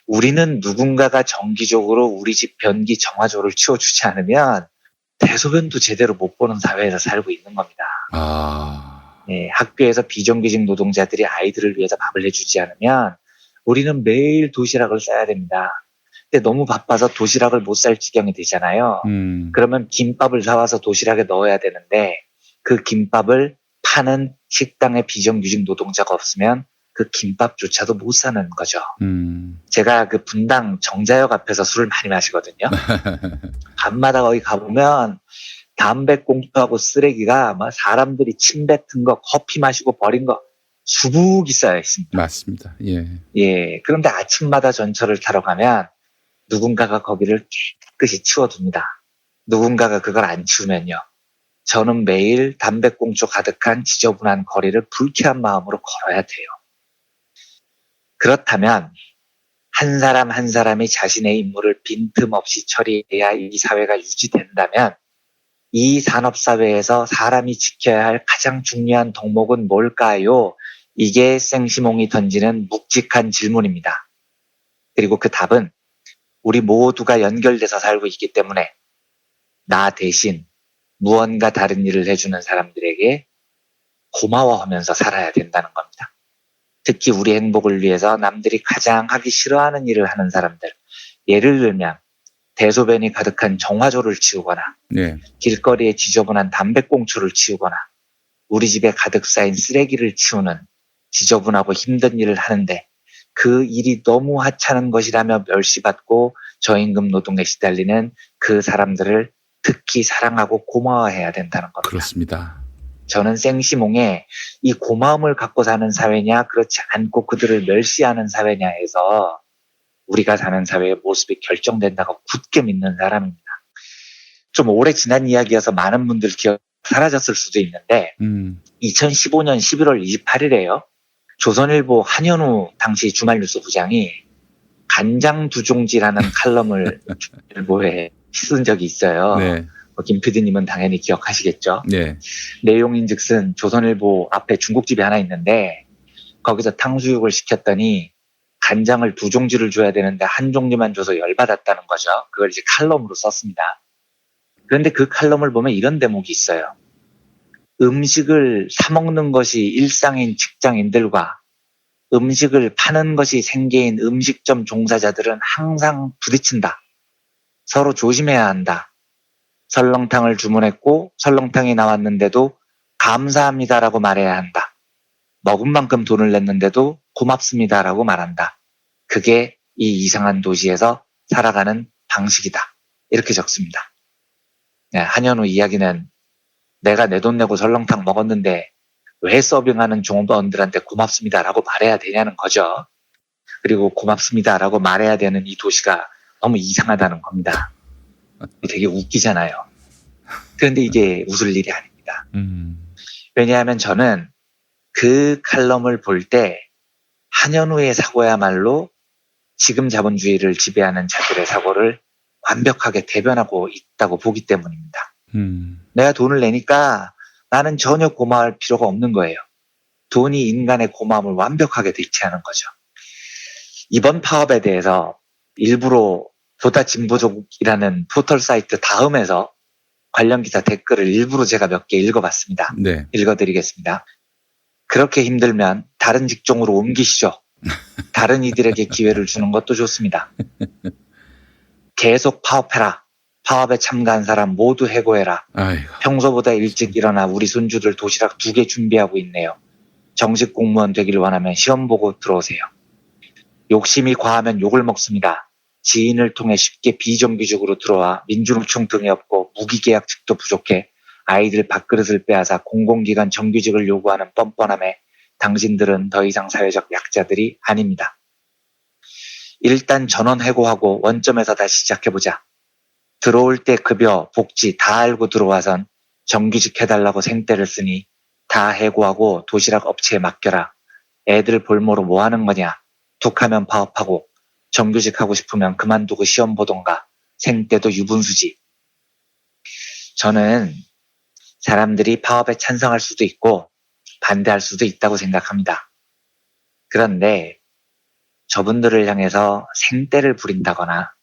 우리는 누군가가 정기적으로 우리 집 변기 정화조를 치워주지 않으면 대소변도 제대로 못 보는 사회에서 살고 있는 겁니다. 네, 학교에서 비정규직 노동자들이 아이들을 위해서 밥을 해주지 않으면 우리는 매일 도시락을 싸야 됩니다. 근데 너무 바빠서 도시락을 못 쌀 지경이 되잖아요. 그러면 김밥을 사와서 도시락에 넣어야 되는데 그 김밥을 파는 식당에 비정규직 노동자가 없으면 그 김밥조차도 못 사는 거죠. 제가 그 분당 정자역 앞에서 술을 많이 마시거든요. 밤마다 거기 가보면 담배꽁초하고 쓰레기가 막 사람들이 침 뱉은 거, 커피 마시고 버린 거 수북이 쌓여 있습니다. 맞습니다. 예. 예. 그런데 아침마다 전철을 타러 가면 누군가가 거기를 깨끗이 치워둡니다. 누군가가 그걸 안 치우면요, 저는 매일 담배꽁초 가득한 지저분한 거리를 불쾌한 마음으로 걸어야 돼요. 그렇다면 한 사람 한 사람이 자신의 임무를 빈틈없이 처리해야 이 사회가 유지된다면 이 산업사회에서 사람이 지켜야 할 가장 중요한 덕목은 뭘까요? 이게 생시몽이 던지는 묵직한 질문입니다. 그리고 그 답은 우리 모두가 연결돼서 살고 있기 때문에 나 대신 무언가 다른 일을 해주는 사람들에게 고마워하면서 살아야 된다는 겁니다. 특히 우리 행복을 위해서 남들이 가장 하기 싫어하는 일을 하는 사람들, 예를 들면 대소변이 가득한 정화조를 치우거나 네. 길거리에 지저분한 담배꽁초를 치우거나 우리 집에 가득 쌓인 쓰레기를 치우는 지저분하고 힘든 일을 하는데 그 일이 너무 하찮은 것이라며 멸시받고 저임금 노동에 시달리는 그 사람들을 특히 사랑하고 고마워해야 된다는 겁니다. 그렇습니다. 저는 생시몽에 이 고마움을 갖고 사는 사회냐 그렇지 않고 그들을 멸시하는 사회냐에서 우리가 사는 사회의 모습이 결정된다고 굳게 믿는 사람입니다. 좀 오래 지난 이야기여서 많은 분들 기억 사라졌을 수도 있는데 2015년 11월 28일에요. 조선일보 한현우 당시 주말뉴스 부장이 간장두종지라는 칼럼을 조선일보에 쓴 적이 있어요. 네. 김 PD님은 당연히 기억하시겠죠. 네. 내용인즉슨 조선일보 앞에 중국집이 하나 있는데 거기서 탕수육을 시켰더니 간장을 2종지를 줘야 되는데 한 종류만 줘서 열받았다는 거죠. 그걸 이제 칼럼으로 썼습니다. 그런데 그 칼럼을 보면 이런 대목이 있어요. 음식을 사 먹는 것이 일상인 직장인들과 음식을 파는 것이 생계인 음식점 종사자들은 항상 부딪힌다. 서로 조심해야 한다. 설렁탕을 주문했고 설렁탕이 나왔는데도 감사합니다라고 말해야 한다. 먹은 만큼 돈을 냈는데도 고맙습니다라고 말한다. 그게 이 이상한 도시에서 살아가는 방식이다. 이렇게 적습니다. 네, 한현우 이야기는 내가 내 돈 내고 설렁탕 먹었는데 왜 서빙하는 종업원들한테 고맙습니다라고 말해야 되냐는 거죠. 그리고 고맙습니다라고 말해야 되는 이 도시가 너무 이상하다는 겁니다. 되게 웃기잖아요. 그런데 이게 웃을 일이 아닙니다. 겁니다. 음. 왜냐하면 저는 그 칼럼을 볼 때 한현우의 사고야말로 지금 자본주의를 지배하는 자들의 사고를 완벽하게 대변하고 있다고 보기 때문입니다. 내가 돈을 내니까 나는 전혀 고마울 필요가 없는 거예요. 돈이 인간의 고마움을 완벽하게 대체하는 거죠. 이번 파업에 대해서 일부러 보다 진보적이라는 포털 사이트 다음에서 관련 기사 댓글을 일부러 제가 몇 개 읽어봤습니다. 네. 읽어드리겠습니다. 그렇게 힘들면 다른 직종으로 옮기시죠. 다른 이들에게 기회를 주는 것도 좋습니다. 계속 파업해라. 파업에 참가한 사람 모두 해고해라. 아이고. 평소보다 일찍 일어나 우리 손주들 도시락 2개 준비하고 있네요. 정식 공무원 되길 원하면 시험 보고 들어오세요. 욕심이 과하면 욕을 먹습니다. 지인을 통해 쉽게 비정규직으로 들어와 민주노총 등이 없고 무기계약직도 부족해 아이들 밥그릇을 빼앗아 공공기관 정규직을 요구하는 뻔뻔함에 당신들은 더 이상 사회적 약자들이 아닙니다. 일단 전원 해고하고 원점에서 다시 시작해보자. 들어올 때 급여, 복지 다 알고 들어와선 정규직 해달라고 생떼를 쓰니 다 해고하고 도시락 업체에 맡겨라. 애들 볼모로 뭐 하는 거냐. 툭하면 파업하고 정규직 하고 싶으면 그만두고 시험 보던가. 생떼도 유분수지. 저는 사람들이 파업에 찬성할 수도 있고 반대할 수도 있다고 생각합니다. 그런데 저분들을 향해서 생떼를 부린다거나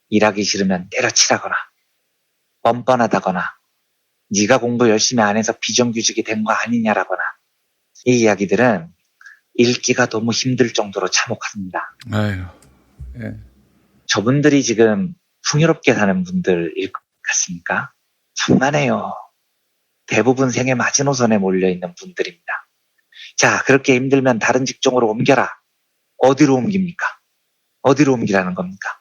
일하기 싫으면 때려치라거나 뻔뻔하다거나 네가 공부 열심히 안 해서 비정규직이 된 거 아니냐라거나 이 이야기들은 읽기가 너무 힘들 정도로 참혹합니다. 아유. 예. 저분들이 지금 풍요롭게 사는 분들일 것 같습니까? 천만에요. 대부분 생애 마지노선에 몰려있는 분들입니다. 자, 그렇게 힘들면 다른 직종으로 옮겨라. 어디로 옮깁니까? 어디로 옮기라는 겁니까?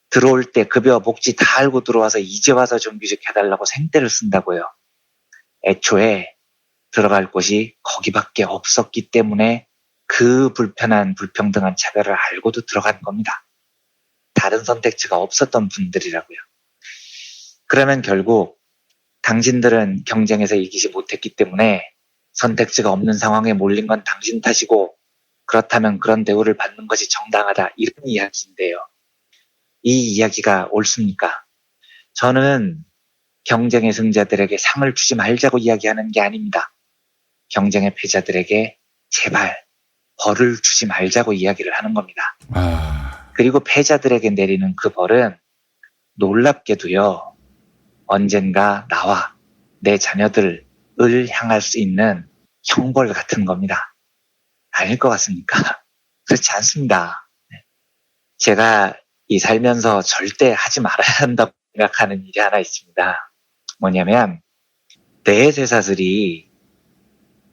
들어올 때 급여 복지 다 알고 들어와서 이제 와서 정규직 해달라고 생떼를 쓴다고요. 애초에 들어갈 곳이 거기밖에 없었기 때문에 그 불편한 불평등한 차별을 알고도 들어간 겁니다. 다른 선택지가 없었던 분들이라고요. 그러면 결국 당신들은 경쟁에서 이기지 못했기 때문에 선택지가 없는 상황에 몰린 건 당신 탓이고 그렇다면 그런 대우를 받는 것이 정당하다. 이런 이야기인데요. 이 이야기가 옳습니까? 저는 경쟁의 승자들에게 상을 주지 말자고 이야기하는 게 아닙니다. 경쟁의 패자들에게 제발 벌을 주지 말자고 이야기를 하는 겁니다. 그리고 패자들에게 내리는 그 벌은 놀랍게도요. 언젠가 나와 내 자녀들을 향할 수 있는 형벌 같은 겁니다. 아닐 것 같습니까? 그렇지 않습니다. 제가 이 살면서 절대 하지 말아야 한다고 생각하는 일이 하나 있습니다. 뭐냐면 내 쇠사슬이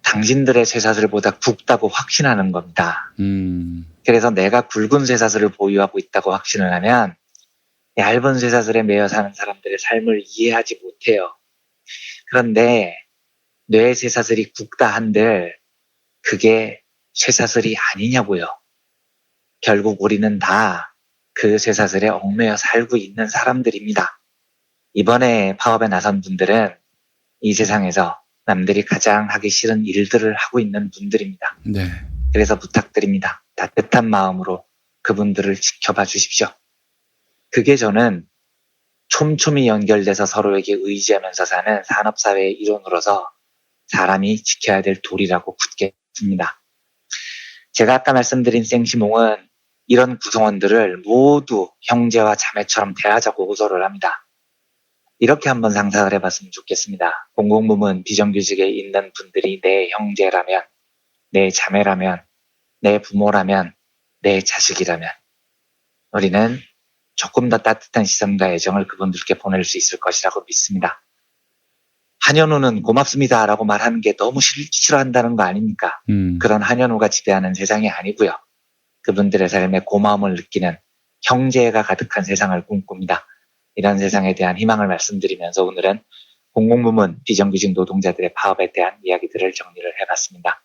당신들의 쇠사슬보다 굵다고 확신하는 겁니다. 그래서 내가 굵은 쇠사슬을 보유하고 있다고 확신을 하면 얇은 쇠사슬에 매여 사는 사람들의 삶을 이해하지 못해요. 그런데 뇌 쇠사슬이 굵다 한들 그게 쇠사슬이 아니냐고요. 결국 우리는 다 그 쇠사슬에 얽매여 살고 있는 사람들입니다. 이번에 파업에 나선 분들은 이 세상에서 남들이 가장 하기 싫은 일들을 하고 있는 분들입니다. 네. 그래서 부탁드립니다. 따뜻한 마음으로 그분들을 지켜봐 주십시오. 그게 저는 촘촘히 연결돼서 서로에게 의지하면서 사는 산업사회의 일원으로서 사람이 지켜야 될 도리라고 굳게 믿습니다. 제가 아까 말씀드린 생시몽은 이런 구성원들을 모두 형제와 자매처럼 대하자고 호소를 합니다. 이렇게 한번 상상을 해봤으면 좋겠습니다. 공공부문 비정규직에 있는 분들이 내 형제라면, 내 자매라면, 내 부모라면, 내 자식이라면 우리는 조금 더 따뜻한 시선과 애정을 그분들께 보낼 수 있을 것이라고 믿습니다. 한현우는 고맙습니다 라고 말하는 게 너무 싫어한다는 거 아닙니까? 그런 한현우가 지배하는 세상이 아니고요. 그분들의 삶에 고마움을 느끼는 형제가 가득한 세상을 꿈꿉니다. 이런 세상에 대한 희망을 말씀드리면서 오늘은 공공부문 비정규직 노동자들의 파업에 대한 이야기들을 정리를 해봤습니다.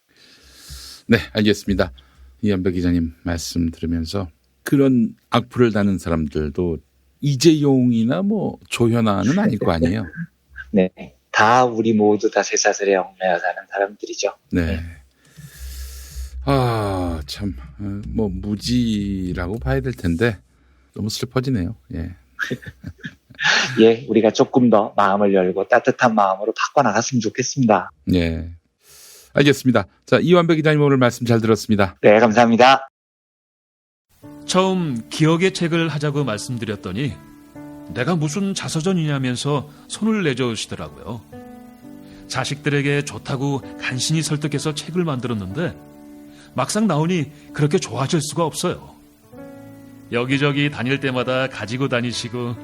네, 알겠습니다. 이한배 기자님 말씀 들으면서 그런 악플을 다는 사람들도 이재용이나 뭐 조현아는 아닐 거 아니에요. 네. 다 우리 모두 다 쇠사슬에 얽매여 사는 사람들이죠. 네. 아, 참, 뭐, 무지라고 봐야 될 텐데, 너무 슬퍼지네요. 예. 예, 우리가 조금 더 마음을 열고 따뜻한 마음으로 바꿔나갔으면 좋겠습니다. 예. 알겠습니다. 자, 이완배 기자님 오늘 말씀 잘 들었습니다. 네, 감사합니다. 처음 기억의 책을 하자고 말씀드렸더니 내가 무슨 자서전이냐면서 손을 내저으시더라고요. 자식들에게 좋다고 간신히 설득해서 책을 만들었는데 막상 나오니 그렇게 좋아질 수가 없어요. 여기저기 다닐 때마다 가지고 다니시고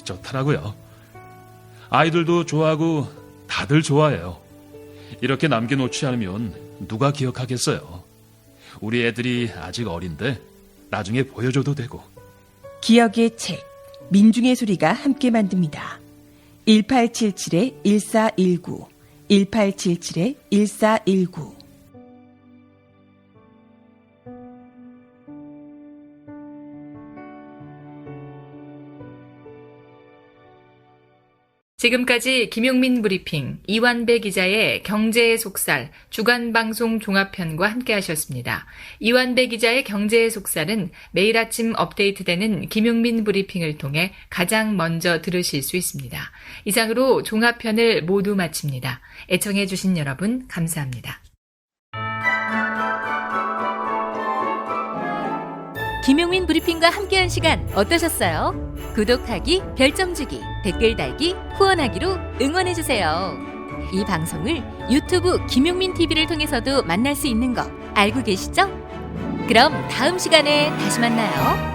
좋더라고요. 아이들도 좋아하고 다들 좋아해요. 이렇게 남겨놓지 않으면 누가 기억하겠어요. 우리 애들이 아직 어린데 나중에 보여줘도 되고. 기억의 책, 민중의 소리가 함께 만듭니다. 1877-1419, 1877-1419. 지금까지 김용민 브리핑, 이완배 기자의 경제의 속살, 주간방송 종합편과 함께 하셨습니다. 이완배 기자의 경제의 속살은 매일 아침 업데이트되는 김용민 브리핑을 통해 가장 먼저 들으실 수 있습니다. 이상으로 종합편을 모두 마칩니다. 애청해주신 여러분 감사합니다. 김용민 브리핑과 함께한 시간 어떠셨어요? 구독하기, 별점 주기, 댓글 달기, 후원하기로 응원해주세요. 이 방송을 유튜브 김용민 TV를 통해서도 만날 수 있는 거 알고 계시죠? 그럼 다음 시간에 다시 만나요.